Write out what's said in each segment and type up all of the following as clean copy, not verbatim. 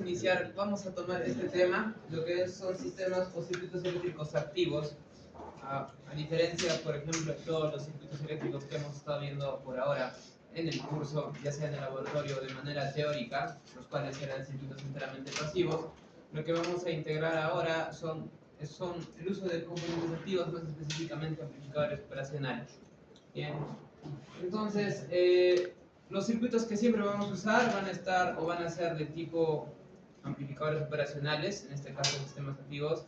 iniciar, vamos a tomar este tema, lo que son sistemas o circuitos eléctricos activos. A diferencia, por ejemplo, de todos los circuitos eléctricos que hemos estado viendo por ahora en el curso, ya sea en el laboratorio o de manera teórica, los cuales eran circuitos enteramente pasivos, lo que vamos a integrar ahora son el uso de componentes activos, más específicamente amplificadores operacionales. Bien, entonces, los circuitos que siempre vamos a usar van a estar o van a ser de tipo amplificadores operacionales, en este caso sistemas activos,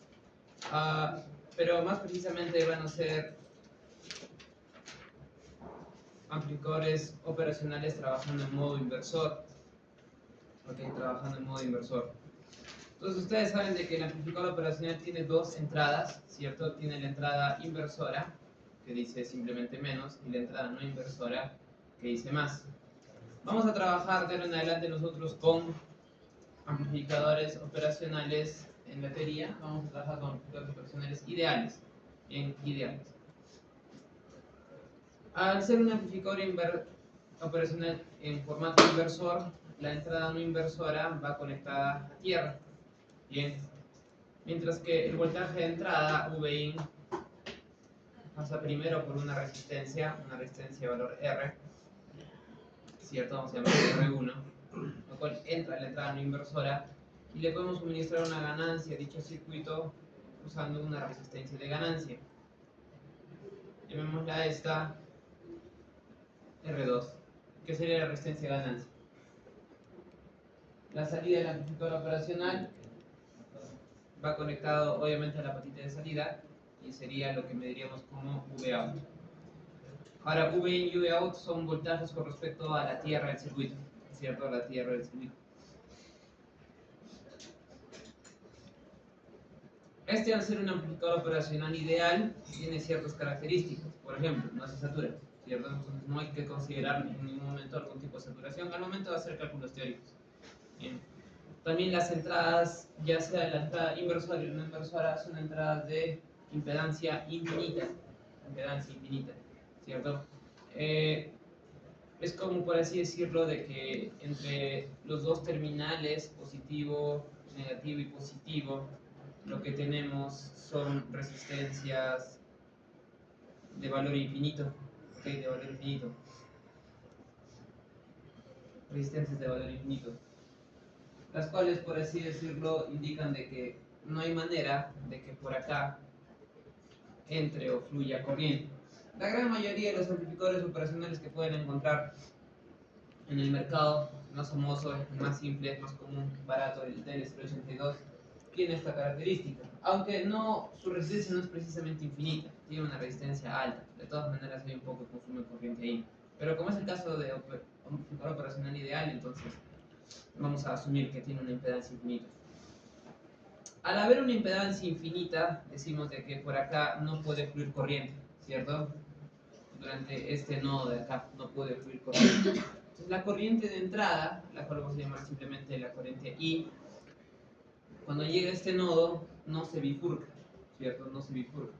pero más precisamente van a ser amplificadores operacionales trabajando en modo inversor. Ok, trabajando en modo inversor. Entonces ustedes saben de que el amplificador operacional tiene dos entradas, ¿cierto? Tiene la entrada inversora, que dice simplemente menos, y la entrada no inversora, que dice más. Vamos a trabajar de ahora en adelante nosotros con amplificadores operacionales en batería. Vamos a trabajar con amplificadores operacionales ideales. Bien, ideales. Al ser un amplificador operacional en formato inversor, la entrada no inversora va conectada a tierra. Bien. Mientras que el voltaje de entrada, Vin, pasa primero por una resistencia de valor R, ¿cierto? Vamos a llamarlo R1, lo cual entra en la entrada no inversora y le podemos suministrar una ganancia a dicho circuito usando una resistencia de ganancia. Llamémosla a esta R2, que sería la resistencia de ganancia. La salida del amplificador operacional va conectado obviamente a la patita de salida y sería lo que mediríamos como Vout. Ahora, Vin y Vout son voltajes con respecto a la tierra del circuito, ¿cierto? La tierra del circuito. Este, al ser un amplificador operacional ideal, tiene ciertas características. Por ejemplo, no se satura, ¿cierto? Entonces no hay que considerar en ningún momento algún tipo de saturación al momento de hacer cálculos teóricos. Bien. También las entradas, ya sea la entrada inversora y no inversora, son entradas de impedancia infinita, ¿cierto? Es como, por así decirlo, de que entre los dos terminales, positivo, negativo y positivo, lo que tenemos son resistencias de valor infinito, ¿ok? De valor infinito. Resistencias de valor infinito. Las cuales, por así decirlo, indican de que no hay manera de que por acá entre o fluya corriente. La gran mayoría de los amplificadores operacionales que pueden encontrar en el mercado, más famoso, más simple, más común, barato, el DL082, tiene esta característica. Aunque no, su resistencia no es precisamente infinita, tiene una resistencia alta. De todas maneras hay un poco de consumo de corriente ahí. Pero como es el caso de amplificador operacional ideal, entonces vamos a asumir que tiene una impedancia infinita. Al haber una impedancia infinita, decimos de que por acá no puede fluir corriente, ¿cierto? Durante este nodo de acá no puede fluir corriente. Entonces la corriente de entrada, la cual vamos a llamar simplemente la corriente I, cuando llega a este nodo no se bifurca, ¿cierto? No se bifurca.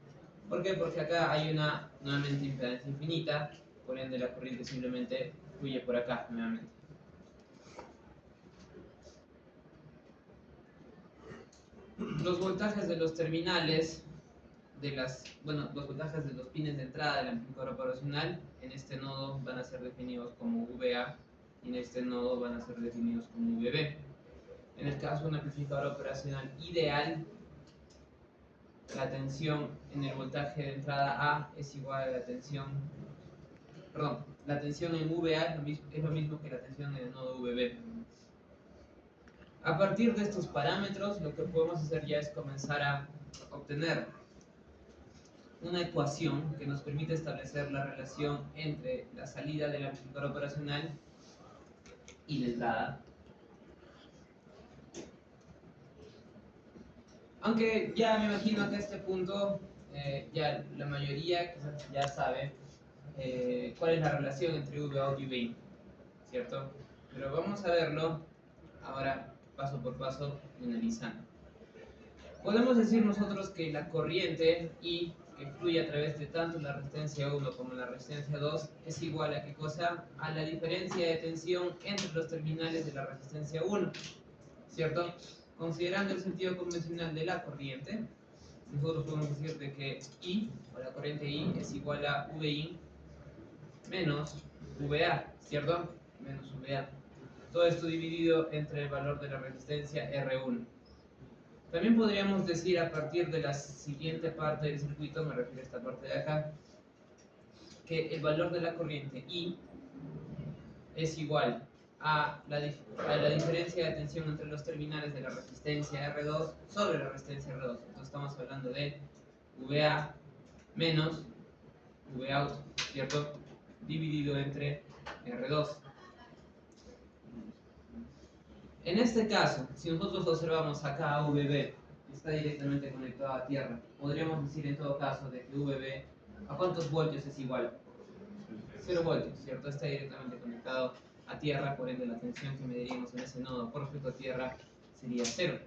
¿Por qué? Porque acá hay una, nuevamente, impedancia infinita, por ende la corriente simplemente fluye por acá, nuevamente. Los voltajes de los terminales, los voltajes de los pines de entrada del amplificador operacional en este nodo van a ser definidos como VA y en este nodo van a ser definidos como VB. En el caso de un amplificador operacional ideal, la tensión en el voltaje de entrada A es igual a la tensión en VA es lo mismo que la tensión en el nodo VB. A partir de estos parámetros, lo que podemos hacer ya es comenzar a obtener una ecuación que nos permite establecer la relación entre la salida del amplificador operacional y la entrada. Aunque ya me imagino que a este punto ya la mayoría quizás ya sabe cuál es la relación entre Vout y Vin, ¿cierto? Pero vamos a verlo ahora paso por paso analizando. Podemos decir nosotros que la corriente I que fluye a través de tanto la resistencia 1 como la resistencia 2 es igual a ¿qué cosa? A la diferencia de tensión entre los terminales de la resistencia 1, ¿cierto? Considerando el sentido convencional de la corriente, nosotros podemos decir de que I, o la corriente I, es igual a VI menos VA, ¿cierto? Menos VA. Todo esto dividido entre el valor de la resistencia R1. También podríamos decir a partir de la siguiente parte del circuito, me refiero a esta parte de acá, que el valor de la corriente I es igual a la diferencia de tensión entre los terminales de la resistencia R2 sobre la resistencia R2. Entonces estamos hablando de VA menos VOUT, ¿cierto? Dividido entre R2. En este caso, si nosotros observamos acá a VB, está directamente conectado a tierra, podríamos decir en todo caso de que VB, ¿a cuántos voltios es igual? 0 voltios, ¿cierto? Está directamente conectado a tierra, por ende la tensión que mediríamos en ese nodo por respecto a tierra sería 0.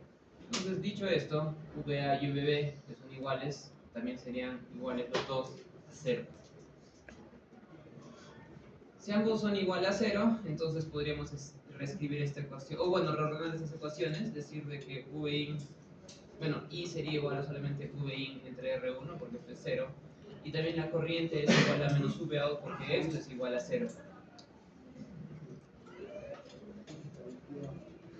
Entonces, dicho esto, VA y VB, que son iguales, también serían iguales los dos a 0. Si ambos son iguales a 0, entonces podríamos reescribir esta ecuación, o bueno, reordenar estas ecuaciones, decir de que VIN, bueno, I sería igual a solamente VIN entre R1 porque esto es 0, y también la corriente es igual a menos VOUT porque esto es igual a 0.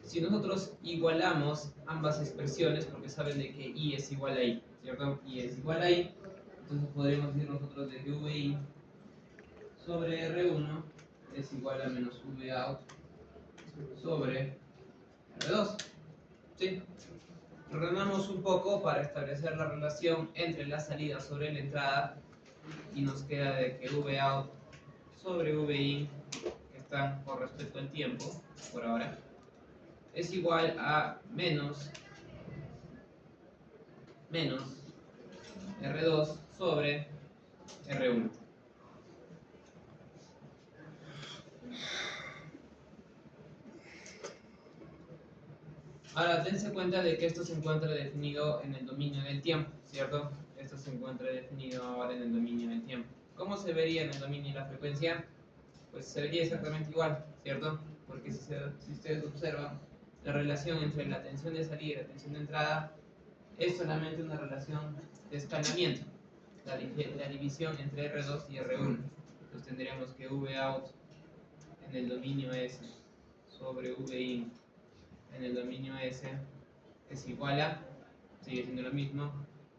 Si nosotros igualamos ambas expresiones, porque saben de que I es igual a I, ¿cierto? I es igual a I, entonces podríamos decir nosotros de que VI sobre R1 es igual a menos VOUT sobre R2. ¿Sí? Ordenamos un poco para establecer la relación entre la salida sobre la entrada y nos queda de que VOUT sobre VIN, que están con respecto al tiempo, por ahora, es igual a menos R2 sobre R1. Ahora, dense cuenta de que esto se encuentra definido en el dominio del tiempo, ¿cierto? Esto se encuentra definido ahora en el dominio del tiempo. ¿Cómo se vería en el dominio de la frecuencia? Pues se vería exactamente igual, ¿cierto? Porque si ustedes observan, la relación entre la tensión de salida y la tensión de entrada es solamente una relación de escalamiento, la división entre R2 y R1. Entonces tendríamos que VOUT en el dominio S sobre VIN en el dominio S es igual a, sigue siendo lo mismo,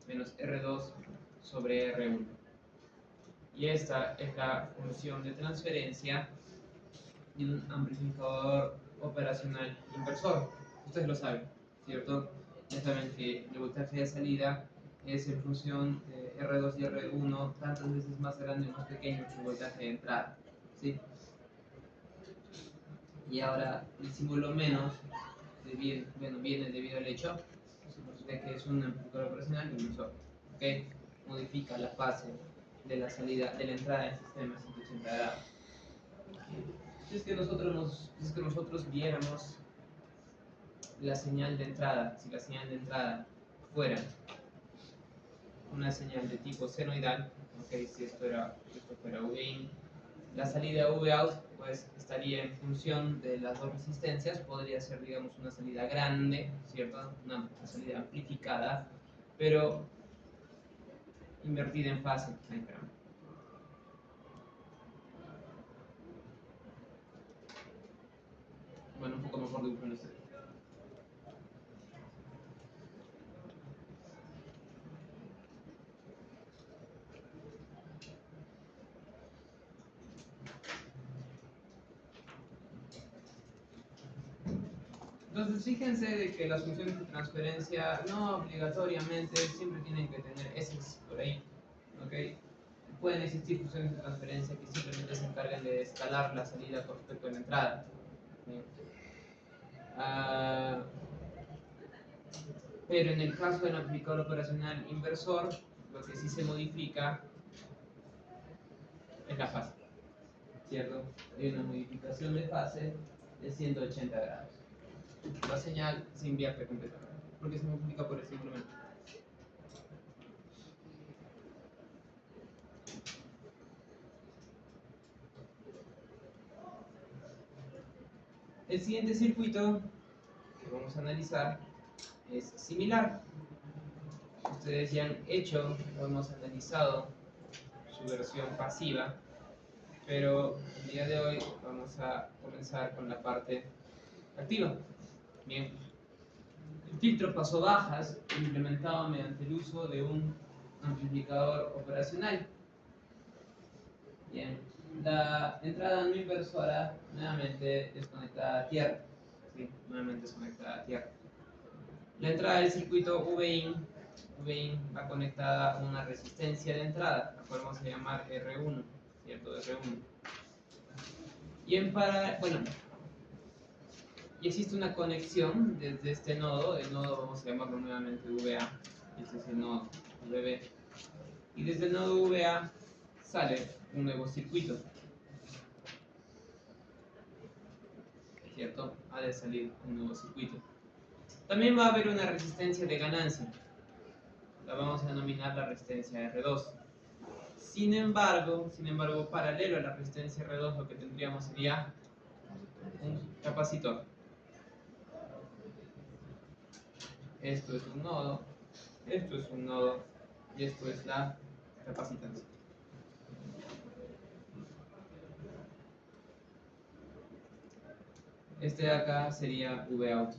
menos R2 sobre R1. Y esta es la función de transferencia de un amplificador operacional inversor. Ustedes lo saben, ¿cierto? Ya saben que el voltaje de salida es en función de R2 y R1 tantas veces más grande o más pequeño que el voltaje de entrada, ¿sí? Y ahora el símbolo menos viene debido al hecho de que es un amplificador operacional inversor, ¿okay? Modifica la fase de la salida, de la entrada del sistema a 180 grados. Si es que nosotros viéramos la señal de entrada, si la señal de entrada fuera una señal de tipo senoidal, ¿okay? Si esto fuera VIN, la salida VOUT pues estaría en función de las dos resistencias, podría ser digamos una salida grande, ¿cierto? Una salida amplificada, pero invertida en fase. Ay, perdón. Bueno, un poco mejor de un este. Entonces fíjense de que las funciones de transferencia no obligatoriamente siempre tienen que tener S por ahí, ¿ok? Pueden existir funciones de transferencia que simplemente se encargan de escalar la salida con respecto a la entrada. ¿Sí? Pero en el caso del amplificador operacional inversor, lo que sí se modifica es la fase, ¿cierto? Hay una modificación de fase de 180 grados. La señal se invierte completamente, porque se multiplica por el simplemente. El siguiente circuito que vamos vamos a analizar es similar. Ustedes ya han hecho o hemos analizado su versión pasiva, pero el día de hoy vamos a comenzar con la parte activa. Bien, el filtro paso bajas implementado mediante el uso de un amplificador operacional. Bien, la entrada no inversora nuevamente es conectada a tierra. ¿Sí? Nuevamente es conectada a tierra. La entrada del circuito VIN va conectada a una resistencia de entrada, la cual vamos a llamar R1, ¿cierto? R1. Y existe una conexión desde este nodo, el nodo vamos a llamarlo nuevamente VA, este es el nodo VB. Y desde el nodo VA sale un nuevo circuito, ¿cierto? Ha de salir un nuevo circuito. También va a haber una resistencia de ganancia, la vamos a denominar la resistencia R2. Sin embargo, paralelo a la resistencia R2 lo que tendríamos sería un capacitor. Esto es un nodo, esto es un nodo y esto es la capacitancia. Este de acá sería Vout.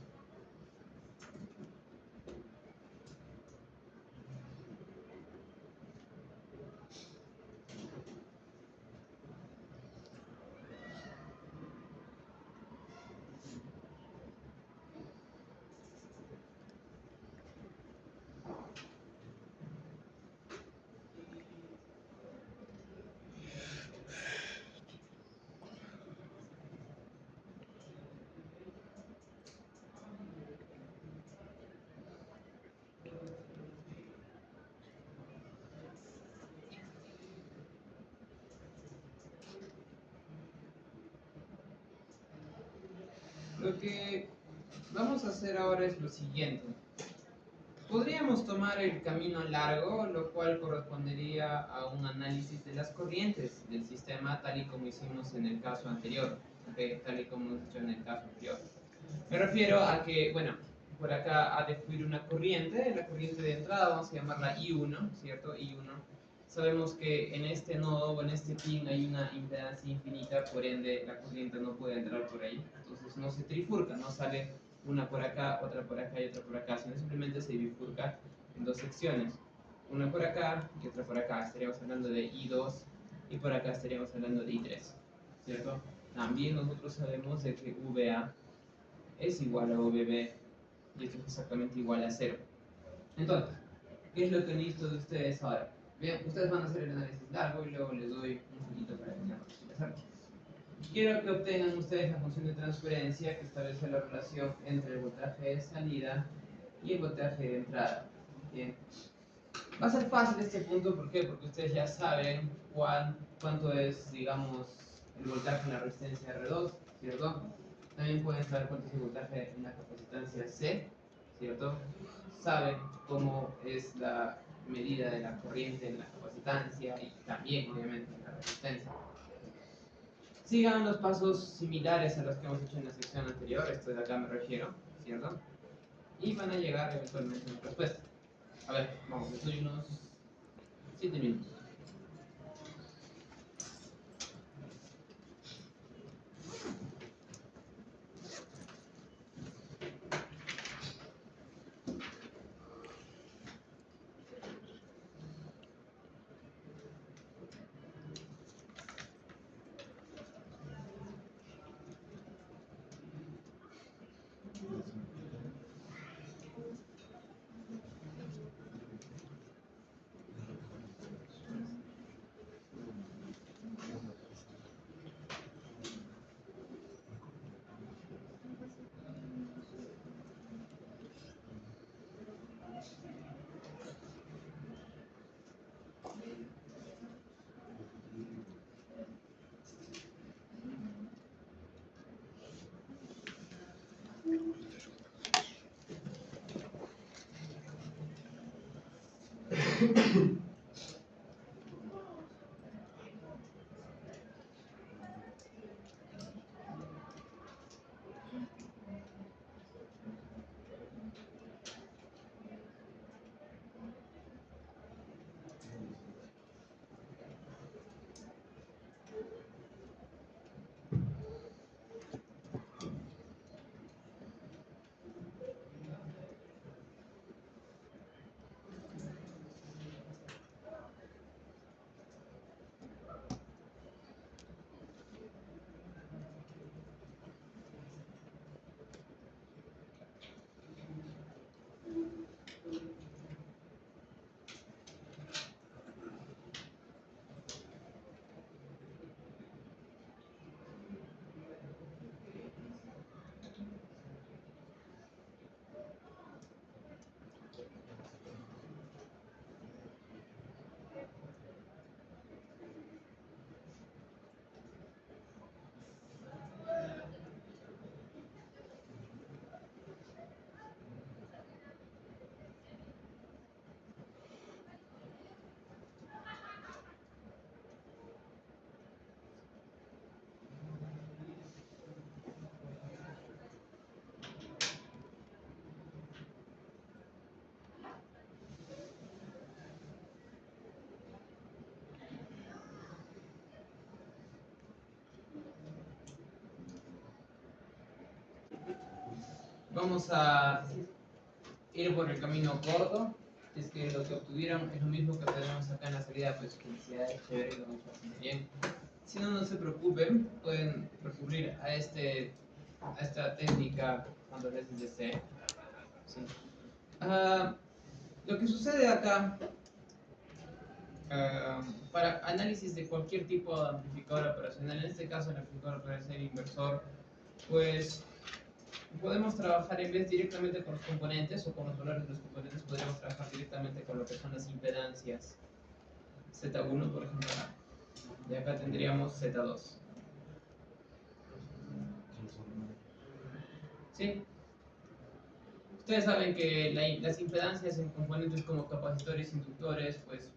Lo que vamos a hacer ahora es lo siguiente. Podríamos tomar el camino largo, lo cual correspondería a un análisis de las corrientes del sistema tal y como hicimos en el caso anterior. ¿Okay? Tal y como hemos hecho en el caso anterior. Me refiero a que, bueno, por acá ha de fluir una corriente, la corriente de entrada vamos a llamarla I1, ¿cierto? I1. Sabemos que en este nodo o en este pin hay una impedancia infinita, por ende la corriente no puede entrar por ahí. Entonces no se trifurca, no sale una por acá, otra por acá y otra por acá, sino simplemente se bifurca en dos secciones. Una por acá y otra por acá. Estaríamos hablando de I2 y por acá estaríamos hablando de I3, ¿cierto? También nosotros sabemos de que VA es igual a VB y esto es exactamente igual a 0. Entonces, ¿qué es lo que necesito de ustedes ahora? Bien, ustedes van a hacer el análisis largo y luego les doy un poquito para que hagan. Quiero que obtengan ustedes la función de transferencia que establece la relación entre el voltaje de salida y el voltaje de entrada. Bien. Va a ser fácil este punto, ¿por qué? Porque ustedes ya saben cuánto es, digamos, el voltaje en la resistencia R2, ¿cierto? También pueden saber cuánto es el voltaje en la capacitancia C, ¿cierto? Saben cómo es la medida de la corriente en la capacitancia y también, obviamente, en la resistencia. Sigan los pasos similares a los que hemos hecho en la sección anterior, esto de acá me refiero, ¿cierto? Y van a llegar eventualmente a una respuesta. A ver, vamos, les doy unos 7 minutos. vamos a ir por el camino corto. Es que lo que obtuvieron es lo mismo que tenemos acá en la salida, pues felicidades, chévere, lo vamos bastante bien. Si no, no se preocupen, pueden recurrir a esta técnica cuando les desee. Sí. Lo que sucede acá, para análisis de cualquier tipo de amplificador operacional, en este caso el amplificador operacional inversor, pues podemos trabajar en vez directamente con los componentes o con los valores de los componentes, podríamos trabajar directamente con lo que son las impedancias. Z1, por ejemplo, y acá tendríamos Z2. ¿Sí? Ustedes saben que las impedancias en componentes como capacitores, inductores, pues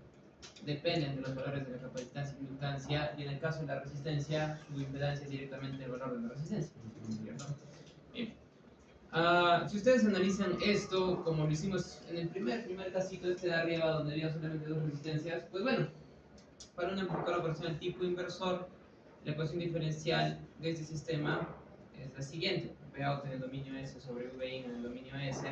dependen de los valores de la capacitancia e inductancia, y en el caso de la resistencia, su impedancia es directamente el valor de la resistencia. ¿Cierto? Bien. Si ustedes analizan esto, como lo hicimos en el primer casito este de arriba, donde había solamente dos resistencias, pues bueno, para un amplificador operacional tipo inversor, la ecuación diferencial de este sistema es la siguiente: Vout en el dominio S sobre Vin en el dominio S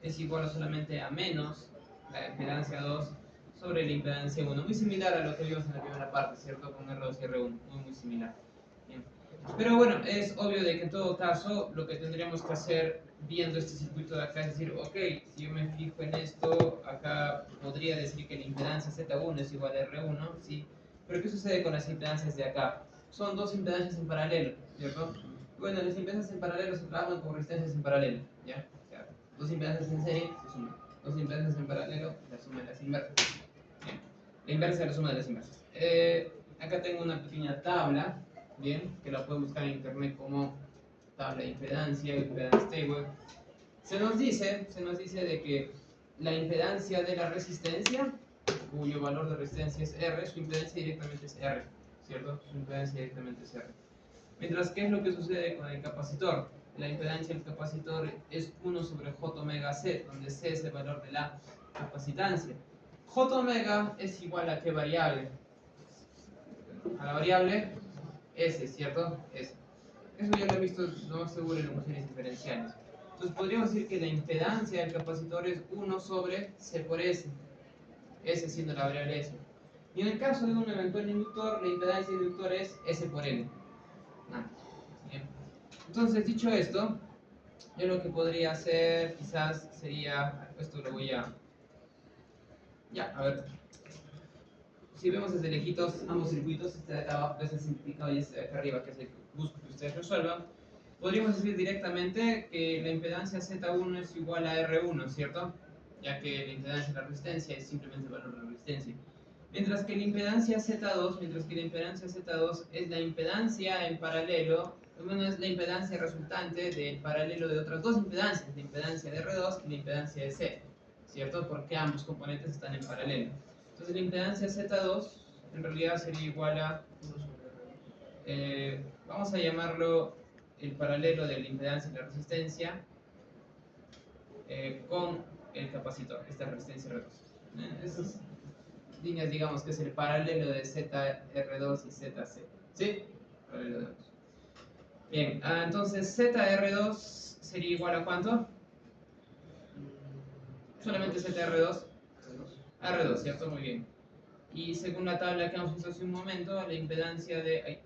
es igual solamente a menos la impedancia 2 sobre la impedancia 1, muy similar a lo que vimos en la primera parte, ¿cierto? Con R2 y R1, muy similar. Bien. Pero bueno, es obvio de que en todo caso lo que tendríamos que hacer viendo este circuito de acá es decir, ok, si yo me fijo en esto, acá podría decir que la impedancia Z1 es igual a R1, ¿sí? Pero ¿qué sucede con las impedancias de acá? Son dos impedancias en paralelo, ¿cierto? Bueno, las impedancias en paralelo se trabajan con resistencias en paralelo, ¿ya? O sea, dos impedancias en serie se suman. Dos impedancias en paralelo, la suma de las inversas. Bien. La inversa de la suma de las inversas. Acá tengo una pequeña tabla, bien, que la pueden buscar en internet como tabla de impedancia, impedance table. Se nos dice de que la impedancia de la resistencia, cuyo valor de resistencia es R, su impedancia directamente es R, ¿cierto? Su impedancia directamente es R. Mientras, ¿qué es lo que sucede con el capacitor? La impedancia del capacitor es 1 sobre J omega C, donde C es el valor de la capacitancia. J omega es igual a ¿qué variable? A la variable S, ¿cierto? S. Eso ya lo he visto, no más seguro, en ecuaciones diferenciales. Entonces podríamos decir que la impedancia del capacitor es 1 sobre C por S, S siendo la variable S. Y en el caso de un eventual inductor, la impedancia del inductor es S por L. Nada. Bien. Entonces, dicho esto, yo lo que podría hacer quizás sería, esto lo voy a... Ya, a ver. Si vemos desde lejitos ambos circuitos, este de acá abajo que es el simplificado y este de acá arriba que es el que busco que ustedes resuelvan, podríamos decir directamente que la impedancia Z1 es igual a R1, ¿cierto? Ya que la impedancia de la resistencia es simplemente el valor de la resistencia. Mientras que la impedancia Z2 es la impedancia en paralelo, bueno, es la impedancia resultante del paralelo de otras dos impedancias, la impedancia de R2 y la impedancia de C, ¿cierto? Porque ambos componentes están en paralelo. Entonces la impedancia Z2 en realidad sería igual a, vamos a llamarlo el paralelo de la impedancia y la resistencia con el capacitor, esta resistencia R2. Esas líneas, digamos que es el paralelo de ZR2 y ZC. ¿Sí? Paralelo de ambos. Bien, entonces ZR2 sería igual a ¿cuánto? Solamente ZR2. R2, ¿cierto? Muy bien. Y según la tabla que hemos visto hace un momento, la impedancia de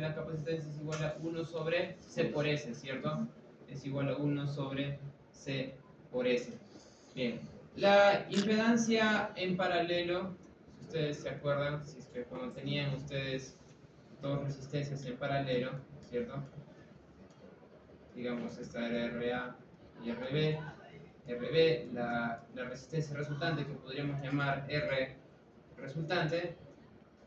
la capacitancia es igual a 1 sobre C por S, ¿cierto? Es igual a 1 sobre C por S. Bien. La impedancia en paralelo, si ustedes se acuerdan, si es que cuando tenían ustedes dos resistencias en paralelo, ¿cierto? Digamos, esta era RA y RB. RB, la resistencia resultante que podríamos llamar R resultante,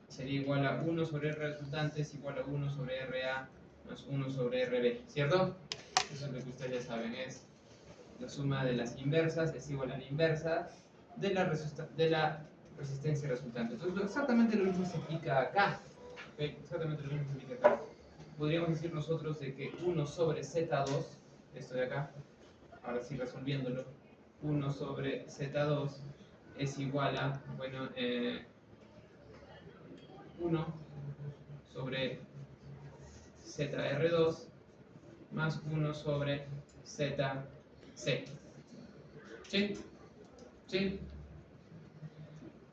sería igual a 1 sobre R resultante es igual a 1 sobre RA más 1 sobre RB, ¿cierto? Eso es lo que ustedes ya saben, es la suma de las inversas es igual a la inversa de la resistencia resultante. Entonces, exactamente lo mismo se aplica acá. ¿Okay? Exactamente lo mismo se aplica acá. Podríamos decir nosotros de que 1 sobre Z2, esto de acá, ahora sí resolviéndolo, 1 sobre Z2 es igual a, bueno, 1 sobre ZR2 más 1 sobre Z, C. ¿Sí? ¿Sí?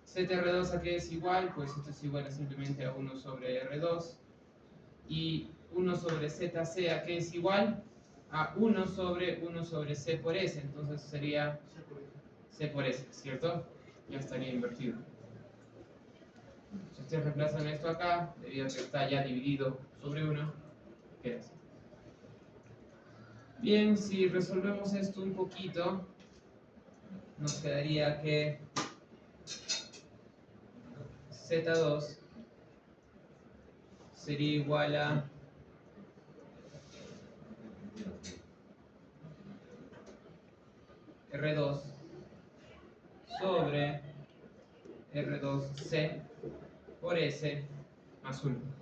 ZR2 a qué es igual, pues esto es igual a simplemente a 1 sobre R2. Y 1 sobre ZC a qué es igual a 1 sobre C por S. Entonces sería C por S, ¿cierto? Ya estaría invertido. Si ustedes reemplazan esto acá, debido a que está ya dividido sobre 1, queda así. Bien, si resolvemos esto un poquito, nos quedaría que Z2 sería igual a R2 sobre R2C por S más 1.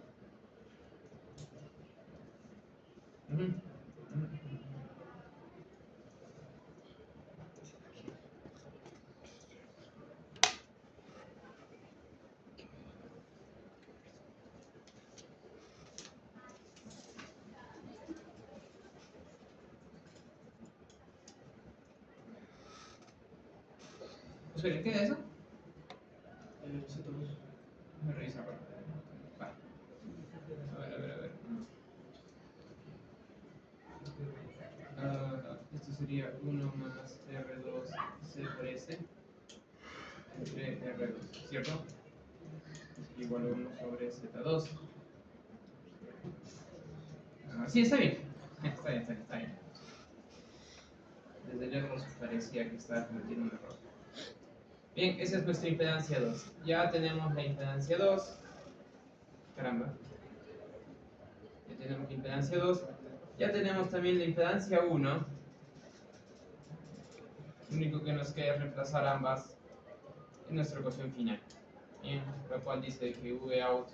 Esperen, ¿qué es eso? Voy a revisarlo. Va. A ver. Esto sería 1 más R2C por S entre R2, ¿cierto? Igual a 1 sobre Z2. Sí, está bien. Está bien. Desde lejos parecía que estaba cometiendo un error. Bien, esa es nuestra impedancia 2. Ya tenemos la impedancia 2. Caramba. Ya tenemos la impedancia 2. Ya tenemos también la impedancia 1. Lo único que nos queda es reemplazar ambas en nuestra ecuación final. Bien, la cual dice que Vout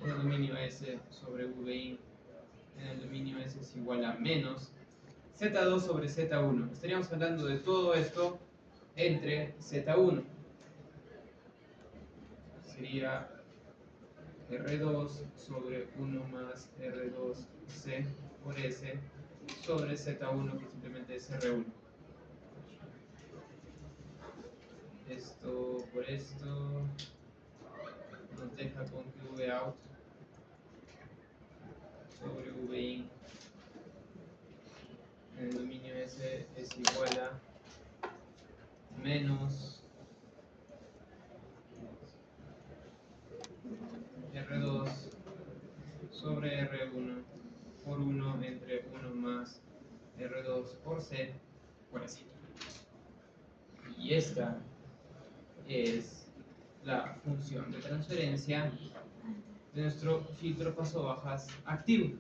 en el dominio S sobre Vin en el dominio S es igual a menos Z2 sobre Z1. Estaríamos hablando de todo esto entre Z1. Sería R2 sobre 1 más R2C por S sobre Z1, que simplemente es R1. Esto por esto nos deja con que Vout sobre Vin en el dominio S es igual a menos R2 sobre R1 por 1 entre 1 más R2 por C por S. Y esta es la función de transferencia de nuestro filtro paso bajas activo.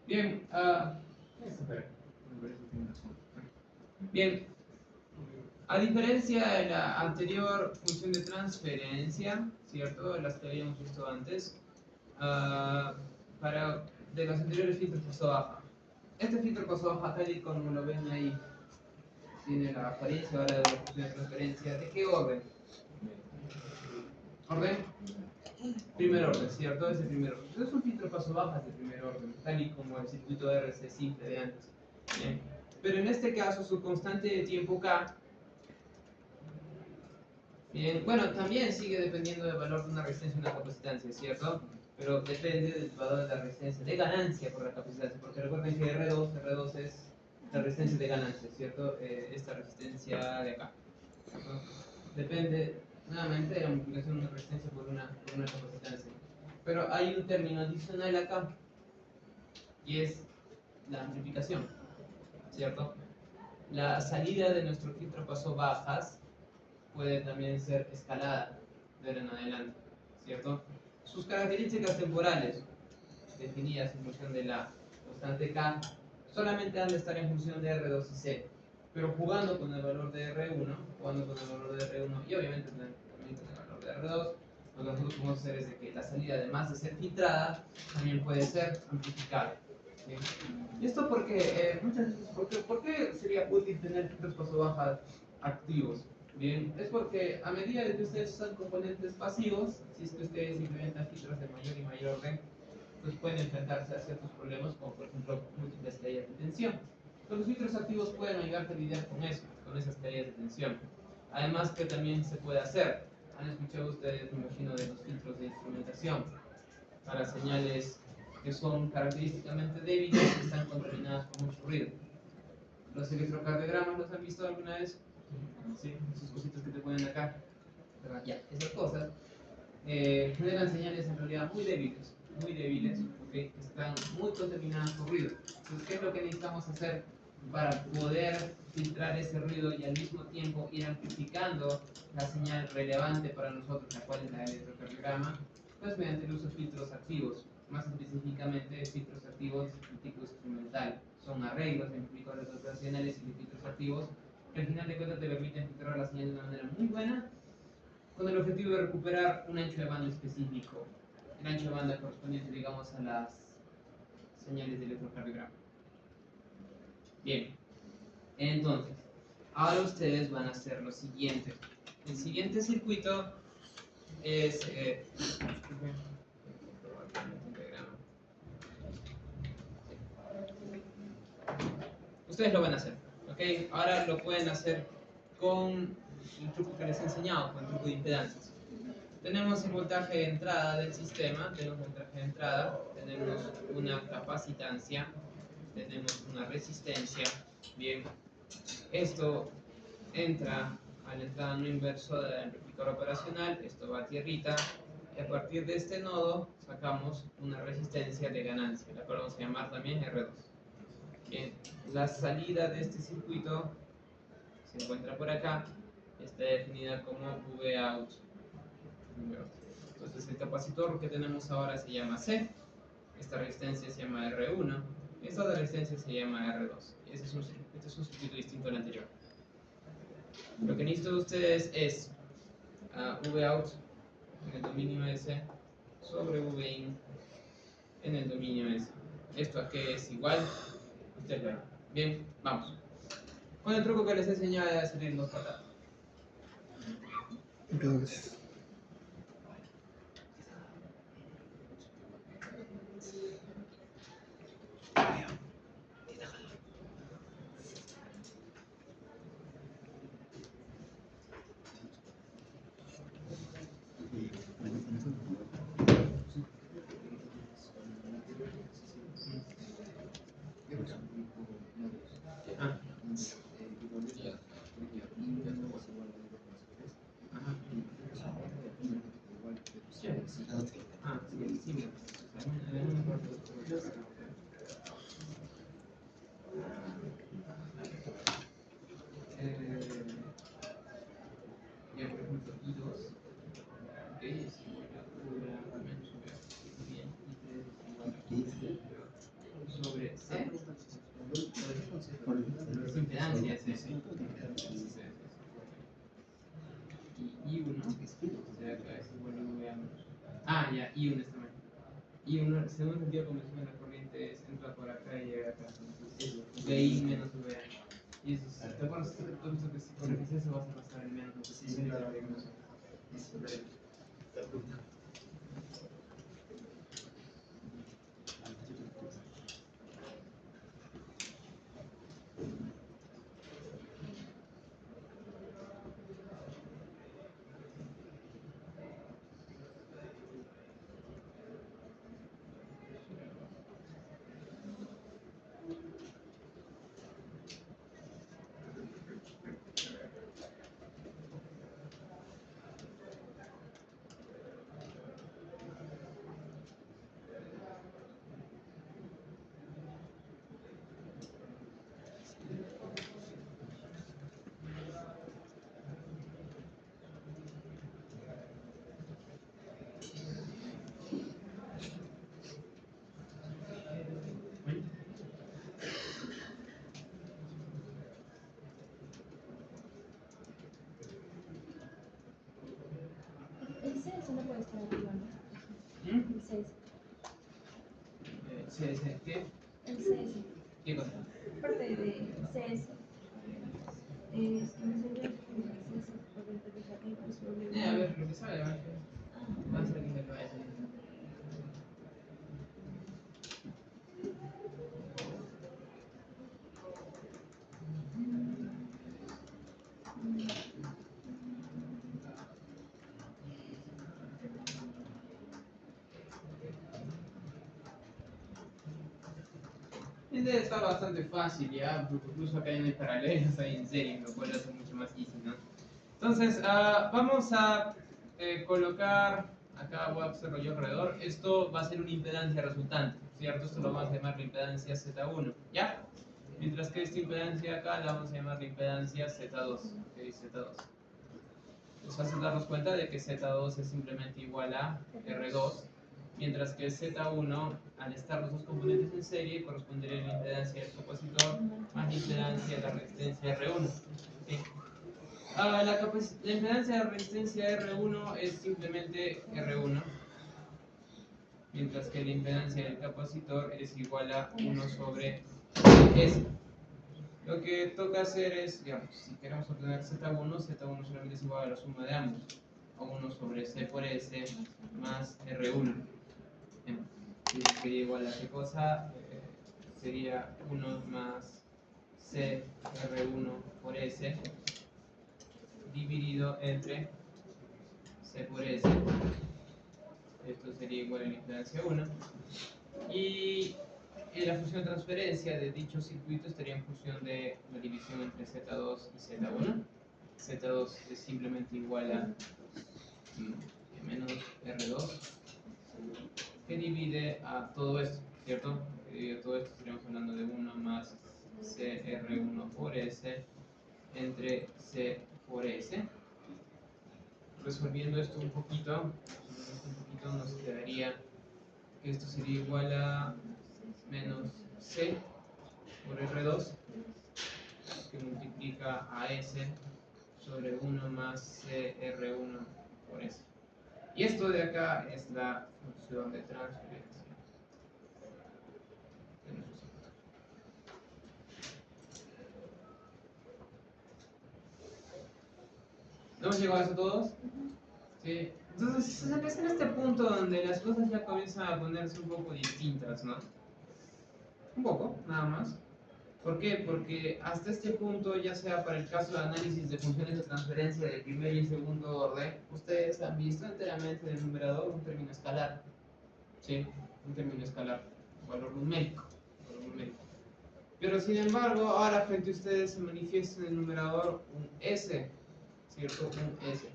Bien, bien, a diferencia de la anterior función de transferencia, ¿cierto? Las que habíamos visto antes, de los anteriores filtros paso baja. Este filtro paso baja, tal y como lo ven ahí, tiene la apariencia ahora de la función de transferencia. ¿De qué orden? ¿Orden? Primer orden, ¿cierto? Es el primer orden. Entonces es un filtro paso bajas de primer orden, tal y como el circuito RC simple de antes. Bien. Pero en este caso su constante de tiempo K, bien, bueno, también sigue dependiendo del valor de una resistencia y una capacitancia, ¿cierto? Pero depende del valor de la resistencia de ganancia por la capacitancia, porque recuerden que R2 es la resistencia de ganancia, ¿cierto? Esta resistencia de acá, ¿cierto? Depende nuevamente de la multiplicación de una resistencia por una capacitancia. Pero hay un término adicional acá, y es la amplificación, ¿cierto? La salida de nuestro filtro paso bajas puede también ser escalada de ahora en adelante, ¿cierto? Sus características temporales, definidas en función de la constante K, solamente han de estar en función de R2 y C, pero jugando con el valor de R1, y obviamente también con el valor de R2, lo que nosotros podemos hacer es de que la salida, además de ser filtrada, también puede ser amplificada. ¿Sí? Y esto porque, muchas veces, ¿por qué sería útil tener filtros paso bajas activos? Bien, es porque a medida de que ustedes usan componentes pasivos, si es que ustedes implementan filtros de mayor y mayor orden, pues pueden enfrentarse a ciertos problemas como por ejemplo múltiples caídas de tensión. Pero los filtros activos pueden ayudarte a lidiar con eso, con esas caídas de tensión. Además que también se puede hacer, han escuchado ustedes, me imagino, de los filtros de instrumentación para señales que son característicamente débiles y están contaminadas por mucho ruido. ¿Los electrocardiogramas los han visto alguna vez? Sí, esos cositos que te ponen acá. ¿Verdad? Ya, esas cosas generan señales en realidad muy débiles, ¿okay? Que están muy contaminadas por ruido. Entonces, ¿qué es lo que necesitamos hacer para poder filtrar ese ruido y al mismo tiempo ir amplificando la señal relevante para nosotros, la cual es la del electrocardiograma? Pues mediante el uso de filtros activos, más específicamente filtros activos de tipo instrumental. Son arreglos de amplificadores operacionales y de filtros activos que al final de cuentas te permiten filtrar la señal de una manera muy buena, con el objetivo de recuperar un ancho de banda específico, el ancho de banda correspondiente, digamos, a las señales de electrocardiograma. Bien, entonces, ahora ustedes van a hacer lo siguiente. El siguiente circuito es... ustedes lo van a hacer, ¿ok? Ahora lo pueden hacer con el truco que les he enseñado, con el truco de impedancias. Tenemos el voltaje de entrada del sistema, tenemos una capacitancia, tenemos una resistencia. Bien, esto entra a la entrada no inversora del amplificador operacional, esto va a tierrita, y a partir de este nodo sacamos una resistencia de ganancia, la cual vamos a llamar también R2. Bien, la salida de este circuito se encuentra por acá, está definida como Vout. Entonces el capacitor que tenemos ahora se llama C, esta resistencia se llama R1, esta otra resistencia se llama R2. Este es un circuito distinto al anterior. Lo que necesito de ustedes es Vout en el dominio S sobre Vin en el dominio S. ¿Esto a qué es igual? Ustedes ven. Bien, vamos. Con el truco que les he enseñado de salir los patadas. Entonces, Sobre C, es impedancia C. Y I1 será que es igual a V a ya, I1 está mal. I1, según el sentido convencional, la corriente entra por acá y llega acá. Entonces, VI menos VA. Y eso, ¿te acuerdas? Tú has visto que si corriges eso vas a pasar el menos. Sí, claro. El CS no puede estar arriba, ¿no? ¿Mm? El CS. ¿Qué? El CS. ¿Qué cosa? Parte de CS. Es que me salió el CS corriente negativa sobre. A ver, lo que sabe, va a ser que se lo vaya a salir. Este está bastante fácil ya, porque incluso acá ya no hay paralelos, hay en serie, lo cual lo hace mucho más easy, ¿no? Entonces, vamos a colocar, acá voy a hacerlo yo alrededor, esto va a ser una impedancia resultante, ¿cierto? Esto lo vamos a llamar la impedancia Z1, ¿ya? Mientras que esta impedancia acá la vamos a llamar la impedancia Z2, ¿ok? Z2. Nos hace darnos cuenta de que Z2 es simplemente igual a R2, mientras que Z1, al estar los dos componentes en serie, correspondería a la impedancia del capacitor más la impedancia de la resistencia R1. ¿Sí? La impedancia de la resistencia R1 es simplemente R1, mientras que la impedancia del capacitor es igual a 1 sobre S. Lo que toca hacer es, digamos, si queremos obtener Z1, Z1 solamente es igual a la suma de ambos, o 1 sobre C por S más R1. Sería igual a qué cosa, sería 1 más C R1 por S dividido entre C por S. Esto sería igual a la impedancia 1. Y la función de transferencia de dicho circuito estaría en función de la división entre Z2 y Z1. Z2 es simplemente igual a menos R2, que divide a todo esto, ¿cierto? Que divide a todo esto, estaríamos hablando de 1 más CR1 por S entre C por S. Resolviendo esto un poquito, nos quedaría que esto sería igual a menos C por R2, que multiplica a S sobre 1 más CR1 por S. Y esto de acá es la función de transferencia. ¿No hemos llegado a eso todos? Sí. Entonces es en este punto donde las cosas ya comienzan a ponerse un poco distintas, ¿no? Un poco, nada más. ¿Por qué? Porque hasta este punto, ya sea para el caso de análisis de funciones de transferencia de primer y segundo orden, ustedes han visto enteramente en el numerador un término escalar. ¿Sí? Un término escalar, valor numérico. Pero sin embargo, ahora frente a ustedes se manifiesta en el numerador un S, ¿cierto? Un S.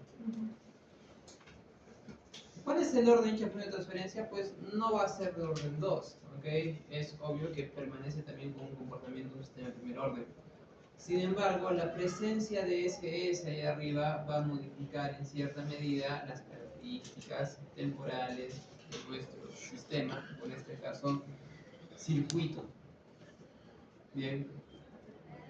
¿Cuál es el orden de función de transferencia? Pues no va a ser de orden 2, ¿ok? Es obvio que permanece también con un comportamiento de un sistema de primer orden. Sin embargo, la presencia de ese S ahí arriba va a modificar en cierta medida las características temporales de nuestro sistema, en este caso, circuito. Bien,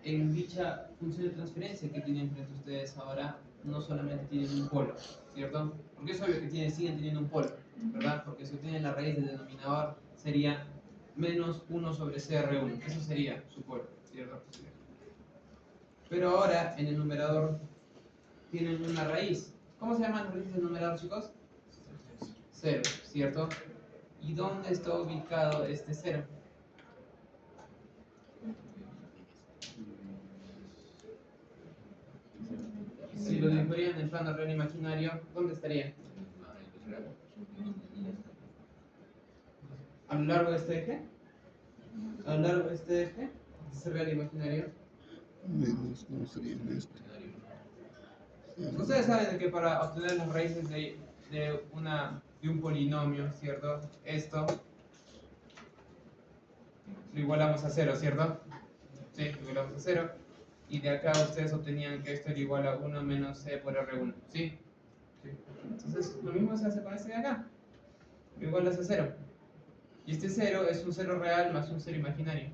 en dicha función de transferencia que tienen frente a ustedes ahora, no solamente tienen un polo, ¿cierto? Porque es obvio que siguen teniendo un polo, ¿verdad? Porque si obtienen la raíz del denominador, sería menos 1 sobre CR1. Eso sería su polo, ¿cierto? Pero ahora, en el numerador, tienen una raíz. ¿Cómo se llaman las raíces del numerador, chicos? 0, ¿cierto? ¿Y dónde está ubicado este 0? Si lo dibujarían en el plano real imaginario, ¿dónde estaría? ¿A lo largo de este eje? ¿A lo largo de este eje? ¿Este real imaginario? Menos, no sería en este. Ustedes saben que para obtener las raíces de un polinomio, ¿cierto? Esto lo igualamos a 0, ¿cierto? Sí, lo igualamos a 0. Y de acá ustedes obtenían que esto era igual a 1 menos C por R1, ¿sí? Entonces, lo mismo se hace con este de acá. Lo igualas a 0. Y este 0 es un 0 real más un 0 imaginario.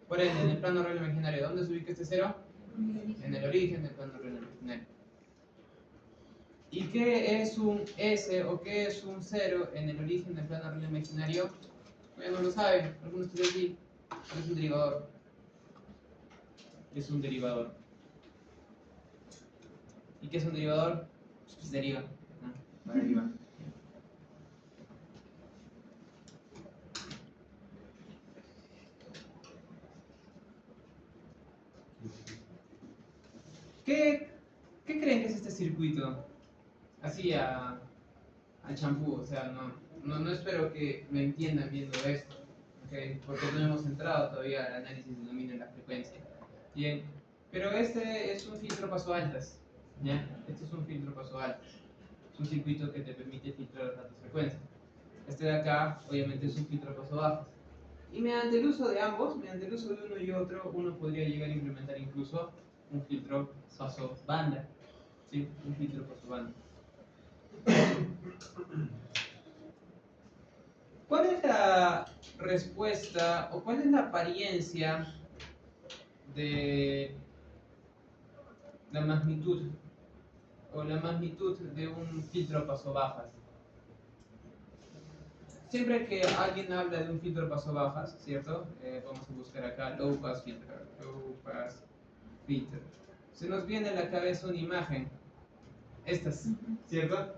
Por ende, en el plano real imaginario, ¿dónde se ubica este 0? En el origen del plano real imaginario. ¿Y qué es un S o qué es un 0 en el origen del plano real imaginario? Bueno, no lo saben, algunos de ustedes sí. Es un derivador. Es un derivador. ¿Y qué es un derivador? Pues deriva, ¿no? Va a derivar. ¿Qué creen que es este circuito? Así al champú, o sea, no espero que me entiendan viendo esto. ¿ok? Porque no hemos entrado todavía al análisis del dominio de la frecuencia. Bien, pero este es un filtro paso altas, ¿ya? Este es un filtro paso altas. Es un circuito que te permite filtrar las altas frecuencias. Este de acá, obviamente, es un filtro paso bajas. Y mediante el uso de ambos, mediante el uso de uno y otro, uno podría llegar a implementar incluso un filtro paso banda. ¿Sí? Un filtro paso banda. ¿Cuál es la respuesta o cuál es la apariencia de la magnitud o la magnitud de un filtro paso bajas? Siempre que alguien habla de un filtro paso bajas, ¿cierto? Vamos a buscar acá low pass filter, low pass filter. Se nos viene a la cabeza una imagen, estas, ¿cierto?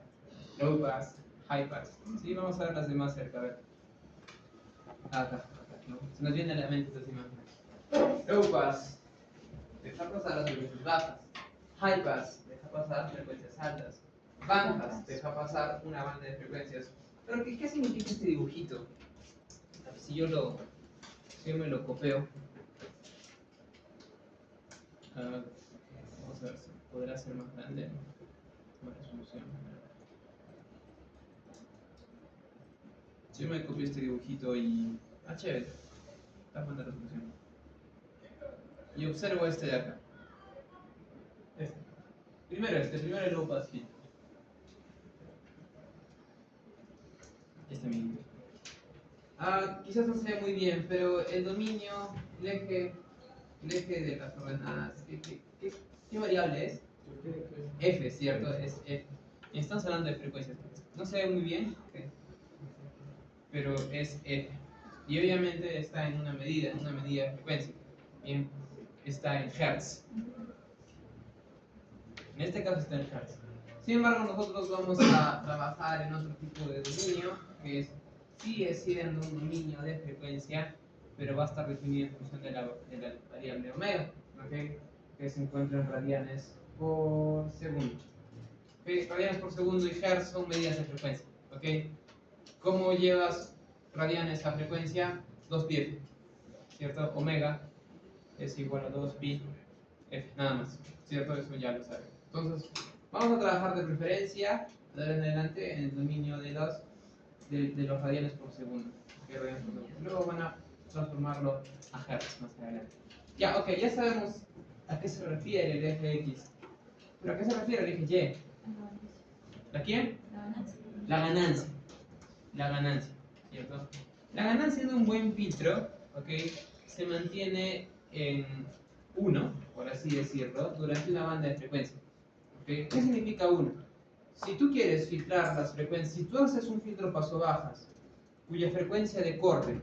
Low pass, high pass. Sí, vamos a ver las demás cerca, a ver. Acá, ¿no? Se nos viene a la mente estas imágenes. Low pass, deja pasar las frecuencias bajas. High pass, deja pasar frecuencias altas. Bandas, deja pasar una banda de frecuencias. Pero ¿qué significa este dibujito? A ver, si yo me lo copio. Vamos a ver si podrá ser más grande. Más resolución. Si yo me copio este dibujito y... Ah, chévere. Está buena resolución. Y observo este de acá. Primero el low pass filter. Este mismo. Quizás no se ve muy bien, pero el dominio, el eje de las ordenadas, ¿qué variable es? F, ¿cierto? Es F. Y estamos hablando de frecuencias. No se ve muy bien, okay, pero es F. Y obviamente está en una medida de frecuencia. Bien, está en Hertz. En este caso está en Hertz. Sin embargo, nosotros vamos a trabajar en otro tipo de dominio, que sigue siendo un dominio de frecuencia, pero va a estar definido en función de la variable omega, ¿okay? Que se encuentra en radianes por segundo. ¿Okay? Radianes por segundo y hertz son medidas de frecuencia. ¿Okay? ¿Cómo llevas radianes a frecuencia? 2πf, ¿cierto? Omega es igual a 2πf, nada más, ¿cierto? Eso ya lo sabes. Entonces, vamos a trabajar de preferencia de ahora en adelante en el dominio de los radianes por segundo. ¿Okay? Radianes por segundo. Luego van a transformarlo a hertz más adelante. Ya, ok, ya sabemos a qué se refiere el eje X. ¿Pero a qué se refiere el eje Y? ¿La quién? La ganancia. La ganancia, ¿cierto? La ganancia de un buen filtro, ¿ok? Se mantiene en 1, por así decirlo, durante una banda de frecuencia. ¿Okay? ¿Qué significa 1? Si tú quieres filtrar las frecuencias, si tú haces un filtro paso bajas, cuya frecuencia de corte,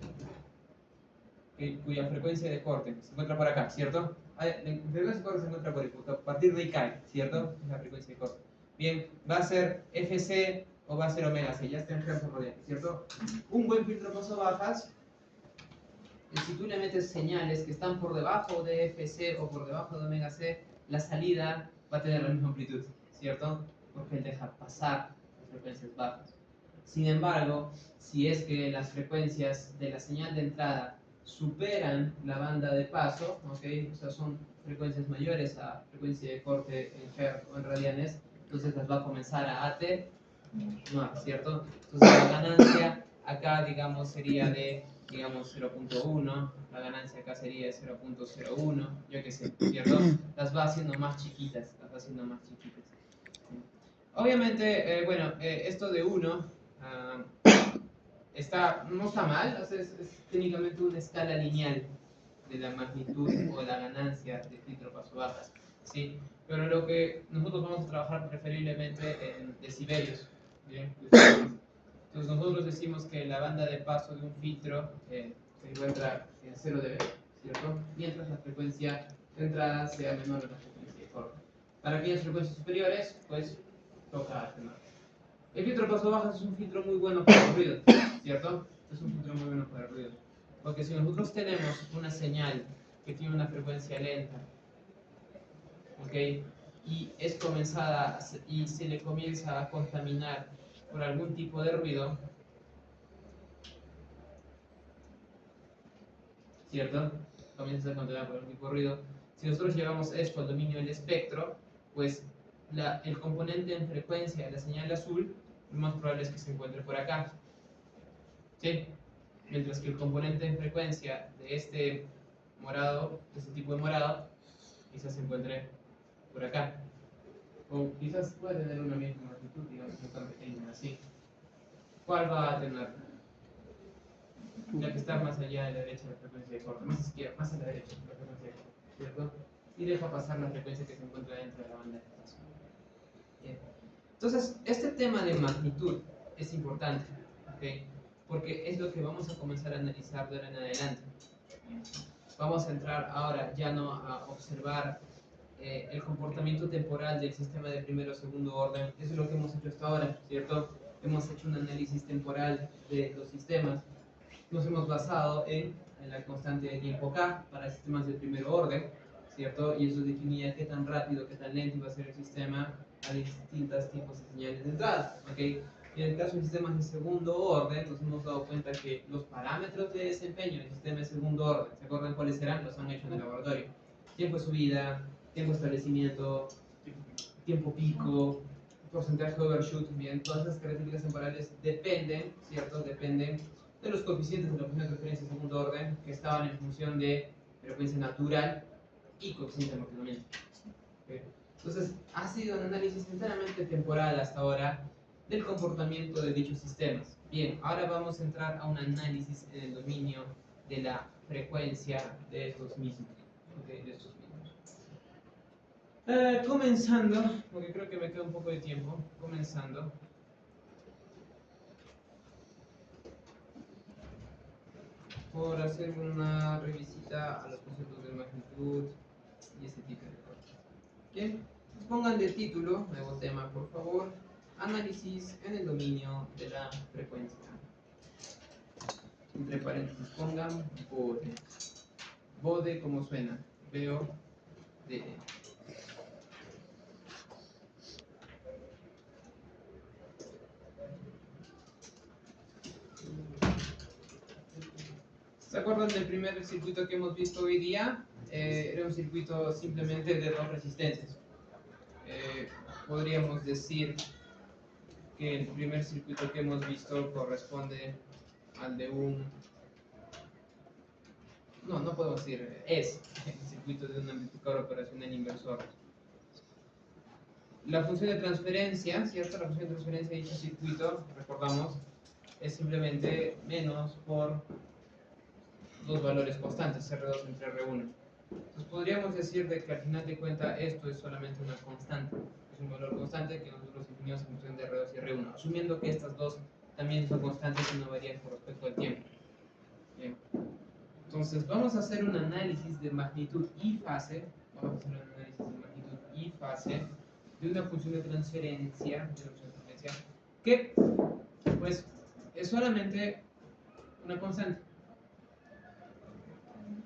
se encuentra por acá, ¿cierto? La frecuencia de corte se encuentra por ahí, porque a partir de ahí cae, ¿cierto? Es la frecuencia de corte. Bien, va a ser FC o va a ser omega C, ya está en hertz radianes, ¿cierto? Un buen filtro paso bajas, si tú le metes señales que están por debajo de FC o por debajo de omega C, la salida va a tener la misma amplitud, ¿cierto? Porque él deja pasar las frecuencias bajas. Sin embargo, si es que las frecuencias de la señal de entrada superan la banda de paso, ¿okay? O sea, son frecuencias mayores a frecuencia de corte en hertz o en radianes, entonces las va a comenzar a atenuar, ¿cierto? Entonces la ganancia acá, digamos, sería de, digamos, 0.1, la ganancia acá sería de 0.01, yo qué sé, ¿cierto? Las va haciendo más chiquitas, Obviamente, bueno, esto de 1 no está mal, o sea, es técnicamente una escala lineal de la magnitud o la ganancia de filtro paso bajas, ¿sí? Pero lo que nosotros vamos a trabajar preferiblemente en decibelios, ¿bien? Entonces nosotros decimos que la banda de paso de un filtro se encuentra en 0 dB, ¿cierto? Mientras la frecuencia de entrada sea menor a la frecuencia de corte. Para aquellas frecuencias superiores, pues toca atenuar. El filtro paso bajas es un filtro muy bueno para el ruido, ¿cierto? Es un filtro muy bueno para el ruido. Porque si nosotros tenemos una señal que tiene una frecuencia lenta, ¿ok? Y es comenzada y se le comienza a contaminar por algún tipo de ruido, ¿cierto? Comienza a ser controlada por algún tipo de ruido. Si nosotros llevamos esto al dominio del espectro, pues el componente en frecuencia de la señal azul, lo más probable es que se encuentre por acá, ¿sí? Mientras que el componente en frecuencia de este morado, de este tipo de morado, quizás se encuentre por acá. O quizás pueda tener una misma magnitud, digamos, no tan pequeña así. ¿Cuál va a tener? La que está más allá de la derecha de la frecuencia de corte, más izquierda, más a la derecha de la frecuencia de corte, ¿cierto? Y deja pasar la frecuencia que se encuentra dentro de la banda de rotación. Bien. Entonces, este tema de magnitud es importante, ¿ok? Porque es lo que vamos a comenzar a analizar de ahora en adelante. Vamos a entrar ahora ya no a observar el comportamiento temporal del sistema de primero o segundo orden. Eso es lo que hemos hecho hasta ahora, ¿cierto? Hemos hecho un análisis temporal de los sistemas. Nos hemos basado en la constante de tiempo K para sistemas de primer orden, ¿cierto? Y eso definía qué tan rápido, qué tan lento iba a ser el sistema a distintos tipos de señales de entrada, ¿ok? Y en el caso de sistemas de segundo orden, nos hemos dado cuenta que los parámetros de desempeño del sistema de segundo orden, ¿se acuerdan cuáles serán? Los han hecho en el laboratorio. Tiempo de subida, tiempo de establecimiento, tiempo pico, porcentaje de overshoot, bien, todas esas características temporales dependen, ¿cierto? Dependen de los coeficientes de la función de transferencia de segundo orden que estaban en función de frecuencia natural y coeficiente de amortiguamiento. ¿Okay? Entonces, ha sido un análisis enteramente temporal hasta ahora del comportamiento de dichos sistemas. Bien, ahora vamos a entrar a un análisis en el dominio de la frecuencia de estos mismos. ¿Okay? De estos mismos. Comenzando, porque creo que me queda un poco de tiempo, comenzando. Por hacer una revisita a los conceptos de magnitud y ese tipo de cosas. Bien, pues pongan de título, nuevo tema por favor, análisis en el dominio de la frecuencia. Entre paréntesis pongan bode. Bode como suena, veo de. ¿Se acuerdan del primer circuito que hemos visto hoy día? Era un circuito simplemente de dos resistencias. Podríamos decir que el primer circuito que hemos visto corresponde al de un... No podemos decir, es el circuito de un amplificador operacional inversor. La función de transferencia, ¿cierto? La función de transferencia de dicho circuito, recordamos, es simplemente menos por dos valores constantes, R2 entre R1. Entonces podríamos decir de que al final de cuentas esto es solamente una constante, es un valor constante que nosotros definimos en función de R2 y R1, asumiendo que estas dos también son constantes y no varían con respecto al tiempo. Bien. Entonces vamos a hacer un análisis de magnitud y fase, de una función de transferencia, que pues es solamente una constante.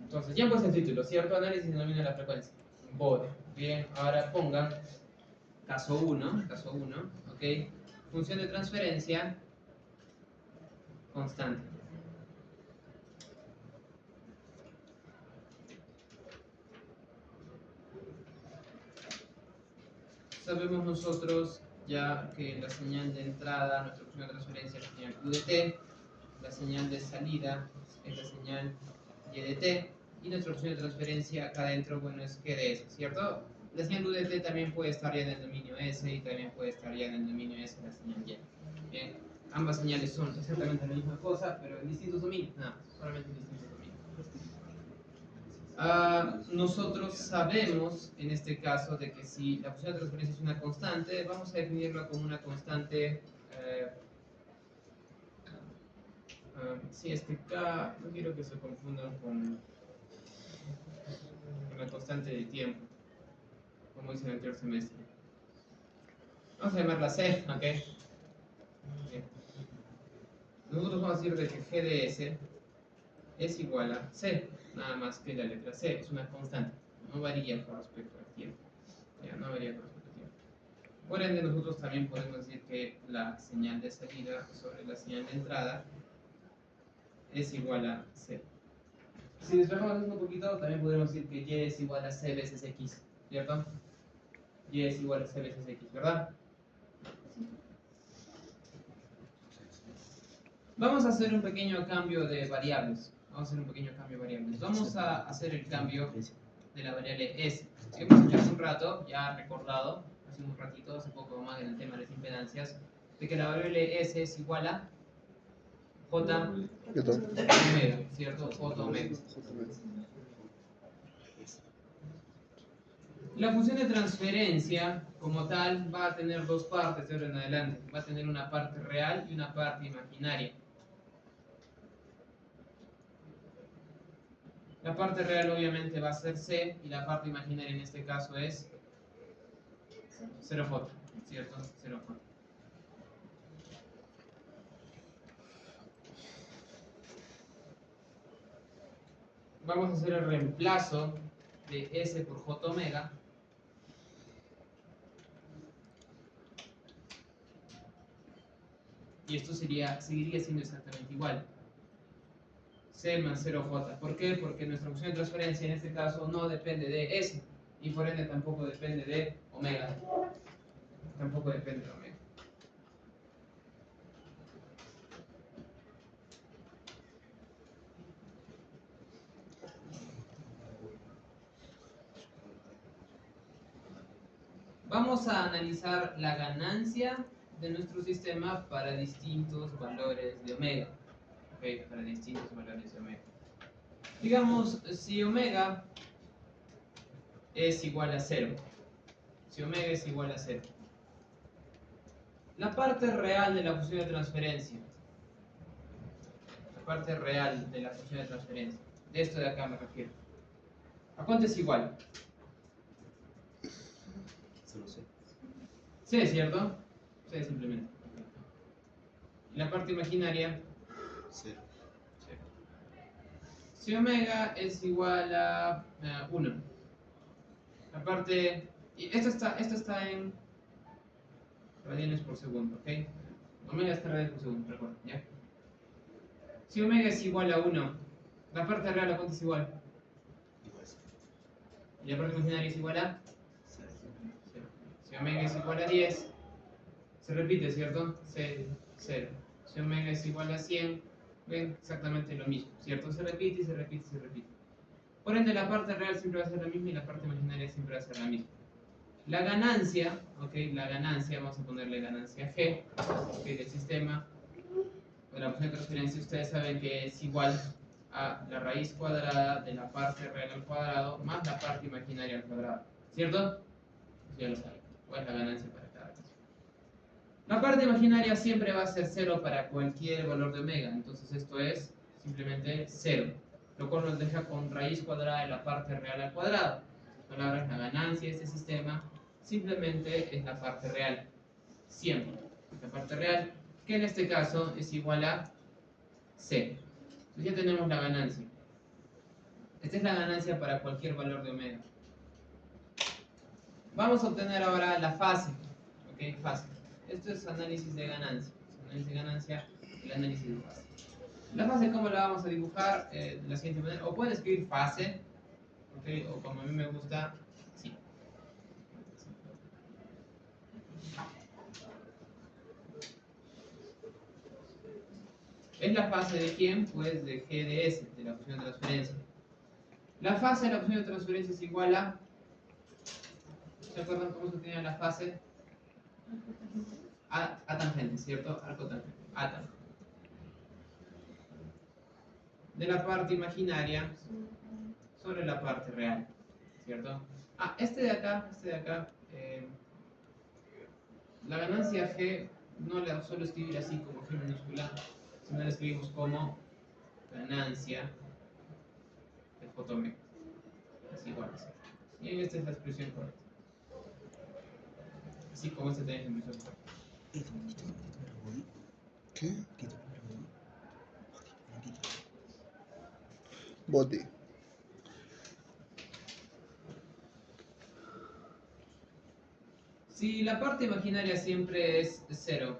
Entonces, ya puse el título, ¿cierto? Análisis en dominio de la frecuencia. Bode. Bien, ahora pongan caso 1, ¿ok? Función de transferencia constante. Sabemos nosotros ya que la señal de entrada, nuestra función de transferencia es la señal UDT, la señal de salida es la señal YDT, y nuestra opción de transferencia acá adentro, bueno, es GDS, ¿cierto? La señal UDT también puede estar ya en el dominio S y también puede estar ya en el dominio S la señal Y. Bien, ambas señales son exactamente la misma cosa, pero en distintos dominios, no, solamente en distintos dominios. Nosotros sabemos, en este caso, de que si la función de transferencia es una constante, vamos a definirla como una constante. Si es que K, no quiero que se confundan con la constante de tiempo, como hice en el anterior semestre. Vamos a llamarla C, ¿ok? Bien. Nosotros vamos a decir de que GDS es igual a C, nada más que la letra C, es una constante, no varía con respecto al tiempo. Ya, no varía con respecto al tiempo. Por ende, nosotros también podemos decir que la señal de salida sobre la señal de entrada es igual a C. Si despejamos esto un poquito, también podemos decir que y es igual a c veces x, ¿cierto? Y es igual a c veces x, ¿verdad? Vamos a hacer un pequeño cambio de variables. Vamos a hacer un pequeño cambio de variables. Vamos a hacer el cambio de la variable s. Hemos hecho hace un rato, ya recordado, hace un ratito, hace poco más en el tema de las impedancias, de que la variable s es igual a j ¿Qué tal? omega, ¿cierto? J omega. La función de transferencia, como tal, va a tener dos partes de ahora en adelante. Va a tener una parte real y una parte imaginaria. La parte real obviamente va a ser c y la parte imaginaria en este caso es 0j, ¿cierto? 0j. Vamos a hacer el reemplazo de s por j omega. Y esto seguiría siendo exactamente igual. C más 0j. ¿Por qué? Porque nuestra función de transferencia en este caso no depende de S. Y por ende tampoco depende de omega. Tampoco depende de omega. Vamos a analizar la ganancia de nuestro sistema para distintos valores de omega. ¿Ok? Para distintos valores de omega. Digamos, si omega es igual a 0. Si omega es igual a 0. La parte real de la función de transferencia. La parte real de la función de transferencia. De esto de acá me refiero. ¿A cuánto es igual? Solo sé. C, ¿cierto? C simplemente. Y la parte imaginaria, Cero. 0. Si omega es igual a 1. La parte... Y esto está en radianes por segundo, ¿ok? Omega está en radianes por segundo, recuerden, ¿ya? Si omega es igual a 1, la parte real a cuánto es igual? Igual cero. Y la parte imaginaria es igual a Cero. 0. Si omega es igual a 10, se repite, ¿cierto? 0. Si omega es igual a 100, ven exactamente lo mismo, ¿cierto? Se repite y se repite y se repite. Por ende, la parte real siempre va a ser la misma y la parte imaginaria siempre va a ser la misma. La ganancia, ¿ok? La ganancia, vamos a ponerle ganancia G, ¿ok? Del sistema. De la función de transferencia, ustedes saben que es igual a la raíz cuadrada de la parte real al cuadrado más la parte imaginaria al cuadrado, ¿cierto? Ya lo saben. ¿Cuál es la ganancia para cada caso? La parte imaginaria siempre va a ser 0 para cualquier valor de omega, entonces esto es simplemente 0, lo cual nos deja con raíz cuadrada de la parte real al cuadrado. En palabras, la ganancia de este sistema simplemente es la parte real, siempre. La parte real, que en este caso es igual a C. Entonces ya tenemos la ganancia. Esta es la ganancia para cualquier valor de omega. Vamos a obtener ahora la fase. ¿Ok? Fase. Esto es análisis de ganancia. Análisis de ganancia, el análisis de fase. La fase, ¿cómo la vamos a dibujar? De la siguiente manera. O pueden escribir fase, ¿ok? O como a mí me gusta, sí. ¿Es la fase de quién? Pues de G de S, de la función de transferencia. La fase de la función de transferencia es igual a... ¿Se acuerdan cómo se tenía la fase? A tangente, ¿cierto? Arco tangente. A tangente. De la parte imaginaria sobre la parte real, ¿cierto? Este de acá, la ganancia G no la suelo escribir así como G minúscula, sino la escribimos como ganancia de J omega. Es igual a 0. Y esta es la expresión correcta. Así como esta también es la expresión correcta. ¿Qué? Quito primero body. Body. Si la parte imaginaria siempre es 0,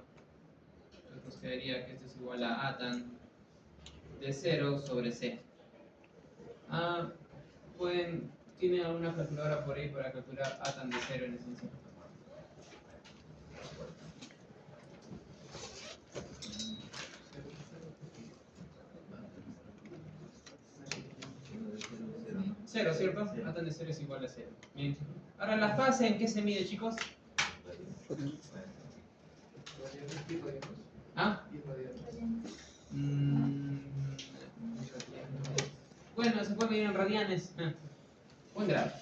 entonces nos quedaría que esto es igual a tan de 0 sobre C. ¿Tienen alguna calculadora por ahí para calcular a tan de 0 en esencia? Cero, ¿cierto? A tan de 0 es igual a 0. Bien. Ahora, ¿la fase en qué se mide, chicos? ¿Ah? Mm, Bueno, se puede medir en radianes. O en grados.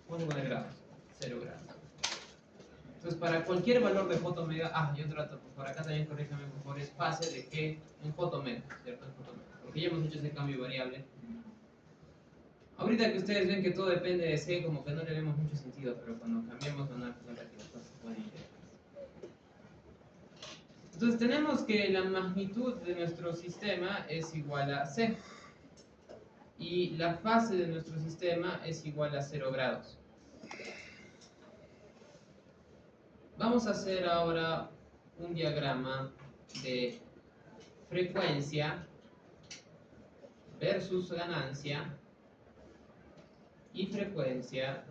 Vamos a poner grados. 0 grados. Entonces, para cualquier valor de fotomega. Y otro dato, por acá también corríjame, por favor, es fase de que en fotomega, ¿cierto? En fotomega. Porque ya hemos hecho ese cambio variable. Ahorita que ustedes ven que todo depende de C, como que no le vemos mucho sentido, pero cuando cambiemos van a dar cuenta que las cosas se pueden ir. Entonces tenemos que la magnitud de nuestro sistema es igual a C y la fase de nuestro sistema es igual a 0 grados. Vamos a hacer ahora un diagrama de frecuencia versus ganancia y frecuencia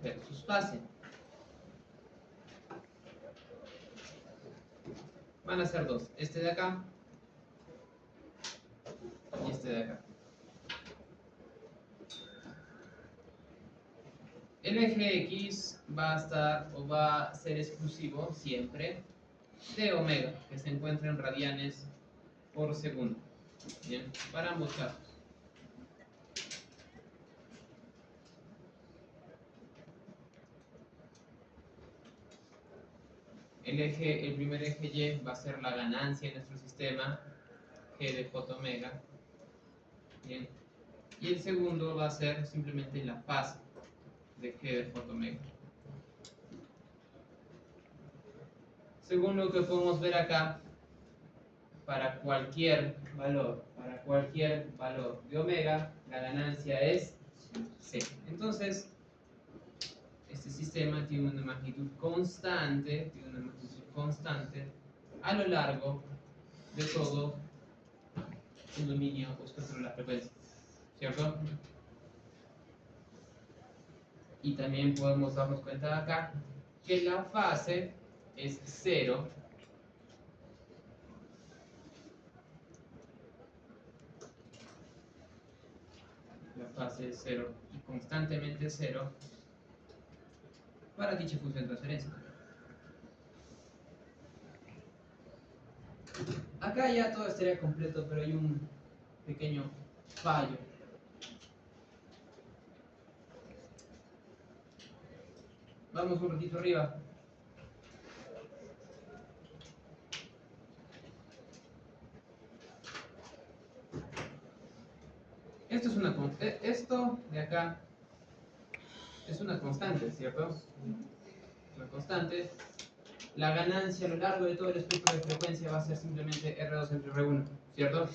versus fase. Van a ser dos, este de acá y este de acá. El eje X va a ser exclusivo siempre de omega, que se encuentra en radianes por segundo. Bien, para ambos casos. El primer eje Y va a ser la ganancia en nuestro sistema, G de fotomega. Bien. Y el segundo va a ser simplemente la fase de G de fotomega. Según lo que podemos ver acá, para cualquier valor de omega, la ganancia es C. Entonces, este sistema tiene una magnitud constante, a lo largo de todo el dominio o espectro de la frecuencia, ¿cierto? Y también podemos darnos cuenta acá que la fase es 0 y constantemente 0 para dicha función de transferencia. Acá ya todo estaría completo, pero hay un pequeño fallo. Vamos un ratito arriba. Esto de acá es una constante, ¿cierto? Una constante. La ganancia a lo largo de todo el espectro de frecuencia va a ser simplemente R2 entre R1, ¿cierto?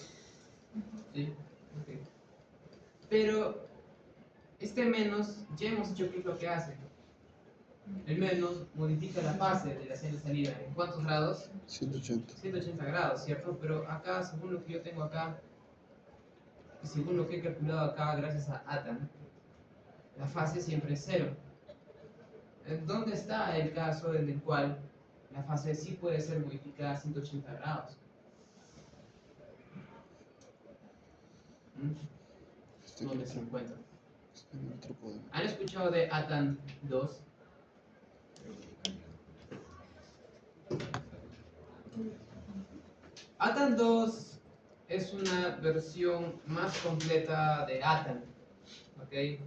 ¿Sí? Okay. Pero este menos, ya hemos dicho qué es lo que hace. El menos modifica la fase de la señal de salida. ¿En cuántos grados? 180. 180 grados, ¿cierto? Pero acá, según lo que yo tengo acá, y según lo que he calculado acá, gracias a ATAN, la fase siempre es 0. ¿Dónde está el caso en el cual la fase sí puede ser modificada a 180 grados? ¿Dónde se encuentra? ¿Han escuchado de ATAN 2? ATAN 2 es una versión más completa de ATAN, ¿ok?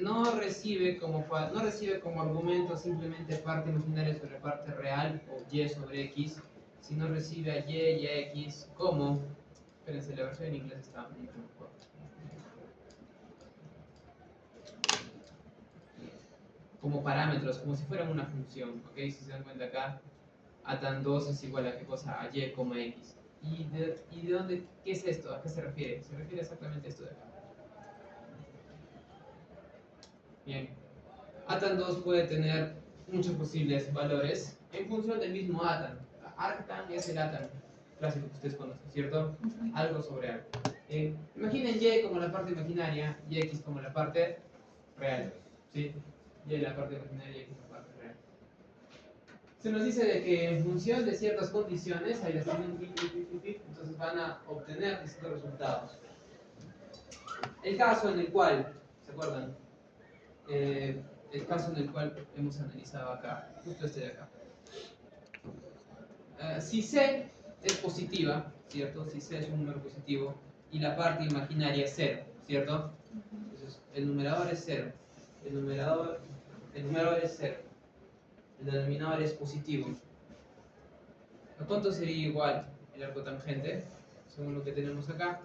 No recibe como argumento simplemente parte imaginaria sobre parte real o y sobre x, sino recibe a y a x como, espérense, la versión en inglés está mucho mejor. Como parámetros, como si fueran una función, ¿ok? Si se dan cuenta acá, ATAN 2 es igual a qué cosa, a y, x. ¿Y de dónde, qué es esto? ¿A qué se refiere? Se refiere exactamente a esto de acá. Bien. ATAN 2 puede tener muchos posibles valores en función del mismo ATAN. ARCTAN es el ATAN clásico que ustedes conocen, ¿cierto? Algo sobre algo. Imaginen y como la parte imaginaria y x como la parte real. ¿Sí? Y la parte imaginaria y x la parte real. Se nos dice de que en función de ciertas condiciones, ahí les tienen un pip, entonces van a obtener distintos resultados. El caso en el cual, ¿se acuerdan? El caso en el cual hemos analizado acá, justo este de acá. Si C es positiva, ¿cierto? Si C es un número positivo y la parte imaginaria es 0, ¿cierto? Entonces, el numerador es 0, el numerador es 0, el denominador es positivo. ¿A cuánto sería igual el arco tangente? Según lo que tenemos acá.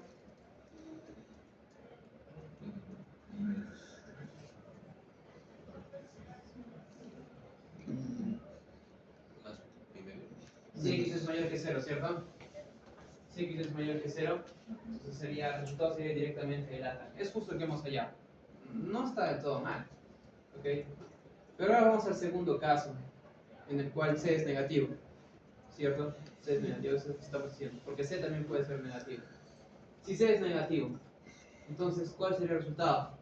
Más primero. Si x es mayor que 0, ¿cierto? Si x es mayor que 0, entonces el resultado sería directamente el alta. Es justo el que hemos hallado. No está del todo mal. ¿Ok? Pero ahora vamos al segundo caso, en el cual C es negativo. ¿Cierto? C es negativo, eso es lo que estamos diciendo. Porque C también puede ser negativo. Si C es negativo, entonces ¿cuál sería el resultado?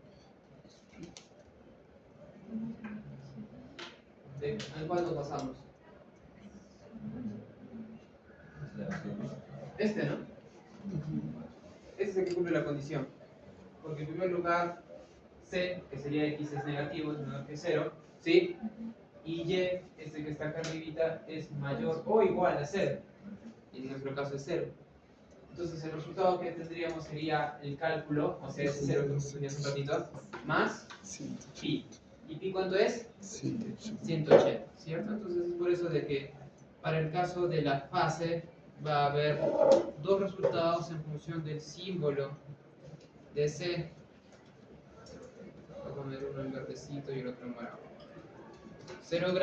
¿Al cual nos basamos? Este, ¿no? Este es el que cumple la condición. Porque en primer lugar, C, que sería x, es negativo, es menor que 0, ¿sí? Y y, este que está acá arribita, es mayor o igual a 0. Y en nuestro caso es 0. Entonces el resultado que tendríamos sería el cálculo, o sea, ese 0 que pusimos hace un ratito, más pi. ¿Y pi cuánto es? 180, ¿cierto? Entonces es por eso de que para el caso de la fase va a haber dos resultados en función del símbolo de C. Voy a poner uno en verdecito y el otro en morado. 0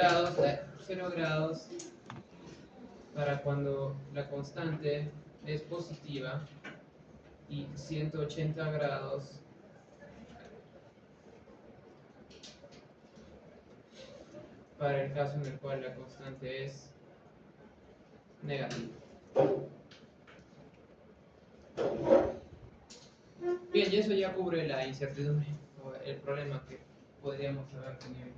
grados para cuando la constante es positiva y 180 grados para el caso en el cual la constante es negativa. Bien, y eso ya cubre la incertidumbre o el problema que podríamos haber tenido.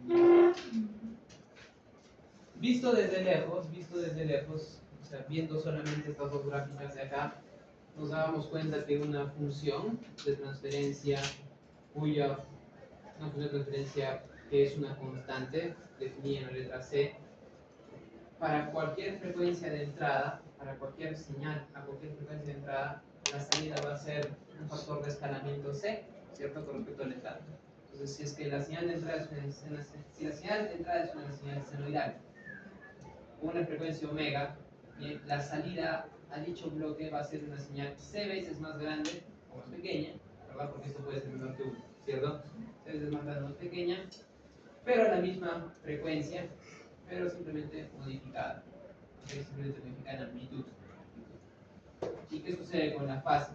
Visto desde lejos, o sea, viendo solamente estas dos gráficas de acá, nos dábamos cuenta que una función de transferencia que es una constante definida en la letra C, para cualquier frecuencia de entrada, para cualquier señal a cualquier frecuencia de entrada, la salida va a ser un factor de escalamiento C, ¿cierto? Con respecto a la entrada. Entonces, si es que la señal de entrada es una señal senoidal, una frecuencia omega, y la salida a dicho bloque va a ser una señal C veces más grande o más pequeña, ¿verdad? Porque esto puede ser menor que 1, ¿cierto? C veces más grande o más pequeña, pero a la misma frecuencia, pero simplemente modificada. ¿Okay? Simplemente modificada en amplitud. ¿Y qué sucede con la fase?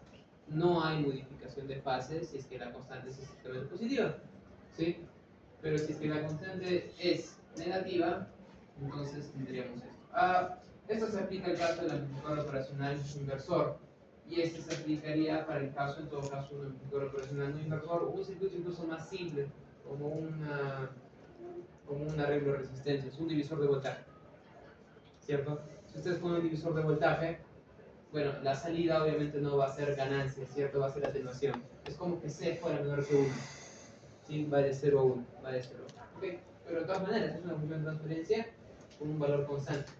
No hay modificación de fase si es que la constante es estrictamente positiva, ¿sí? Pero si es que la constante es negativa, entonces tendríamos esto. Esto se aplica al caso del amplificador operacional inversor. Y este se aplicaría para el caso, en todo caso, un amplificador operacional no inversor, o un circuito incluso más simple, como un arreglo de resistencias, un divisor de voltaje. ¿Cierto? Si ustedes ponen un divisor de voltaje, bueno, la salida obviamente no va a ser ganancia, ¿cierto? Va a ser atenuación. Es como que C fuera menor que 1. ¿Sí? Va de 0 a 1, va de 0 a 1. ¿Okay? Pero de todas maneras, es una función de transferencia con un valor constante.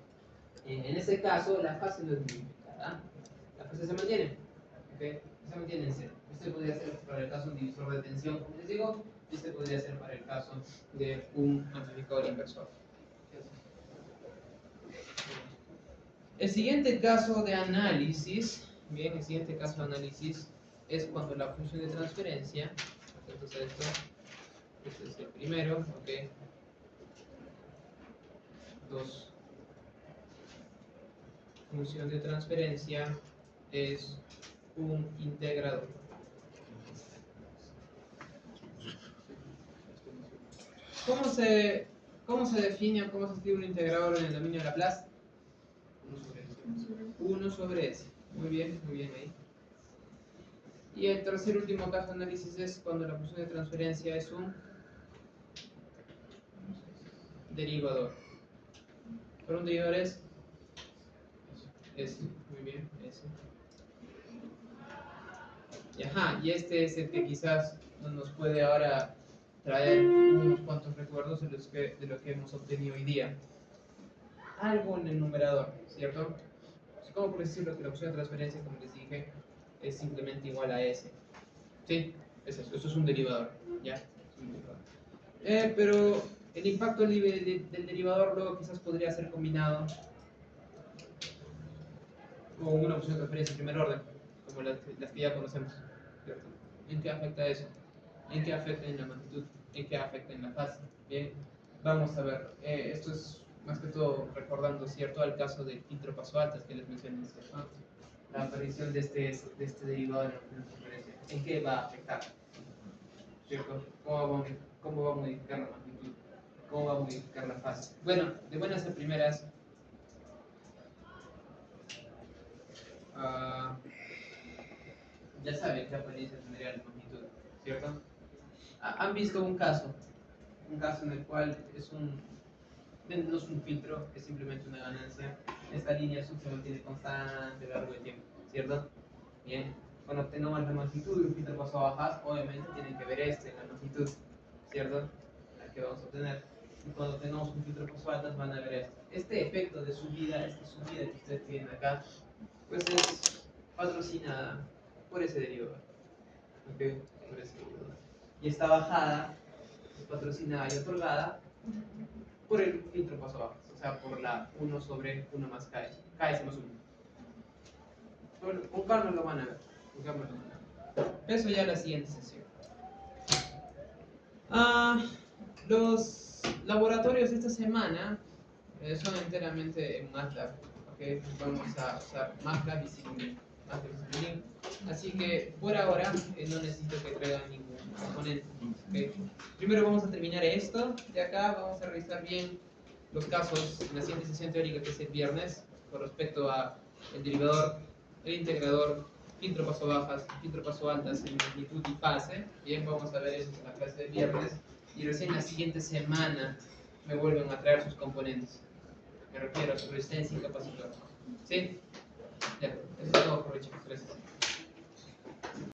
En ese caso, la fase no es modificada. La fase se mantiene. ¿Okay? Se mantiene en 0. Este podría ser para el caso de un divisor de tensión, como les digo, y este podría ser para el caso de un amplificador inversor. El siguiente caso de análisis, bien, el siguiente caso de análisis es cuando la función de transferencia, atentos a esto, este es el primero, ok, 2. Función de transferencia es un integrador. ¿Cómo se define o cómo se escribe un integrador en el dominio de Laplace? 1 sobre S. Muy bien ahí. Y el tercer último caso de análisis es cuando la función de transferencia es un derivador. Pero un derivador es S. Muy bien, S. Y ajá, y este es el que quizás nos puede ahora traer unos cuantos recuerdos de lo que hemos obtenido hoy día. Algo en el numerador, ¿cierto? ¿Cómo por decirlo que la función de transferencia, como les dije, es simplemente igual a S? ¿Sí? Eso es un derivador, ¿ya? Es un derivador. Pero el impacto del derivador luego quizás podría ser combinado con una función de transferencia en primer orden, como las que ya conocemos, ¿cierto? ¿En qué afecta eso? ¿En qué afecta en la magnitud? ¿En qué afecta en la fase? Bien, vamos a ver. Esto es más que todo recordando, ¿cierto?, al caso del filtro paso altas que les mencioné, ¿cierto? La aparición de este derivado en la función de transferencia. ¿En qué va a afectar? ¿Cierto? ¿Cómo va a modificar la magnitud? ¿Cómo va a modificar la fase? Bueno, de buenas a primeras, ya saben qué apariencia tendría la magnitud, ¿cierto? Han visto un caso en el cual no es un filtro, es simplemente una ganancia. Esta línea sub se mantiene constante a lo largo del tiempo, ¿cierto? Bien, cuando obtenemos la magnitud de un filtro paso a bajas, obviamente tienen que ver la magnitud, ¿cierto? La que vamos a obtener. Y cuando tenemos un filtro paso a altas, van a ver esto. Este efecto de subida, esta subida que ustedes tienen acá, pues es patrocinada por ese derivador. ¿Ok? Por ese derivador. Y esta bajada es patrocinada y otorgada por el filtro paso a bajas, o sea, por la 1 sobre 1 más KS. KS más 1. Bueno, con calma lo van a ver. Con calma lo van a ver. Eso ya en la siguiente sesión. Los laboratorios de esta semana son enteramente en MATLAB. ¿Okay? Vamos a usar MATLAB y Simulink. Así que por ahora no necesito que traigan ningún componente. ¿Okay? Primero vamos a terminar esto de acá. Vamos a revisar bien los casos en la siguiente sesión teórica, que es el viernes, con respecto a el derivador, el integrador, filtro paso bajas, filtro paso altas en magnitud y fase. Bien, vamos a ver eso en la clase del viernes. Y recién la siguiente semana me vuelven a traer sus componentes. Me refiero a su resistencia y capacitor. ¿Sí? Ya, eso es todo, aprovecho. Gracias.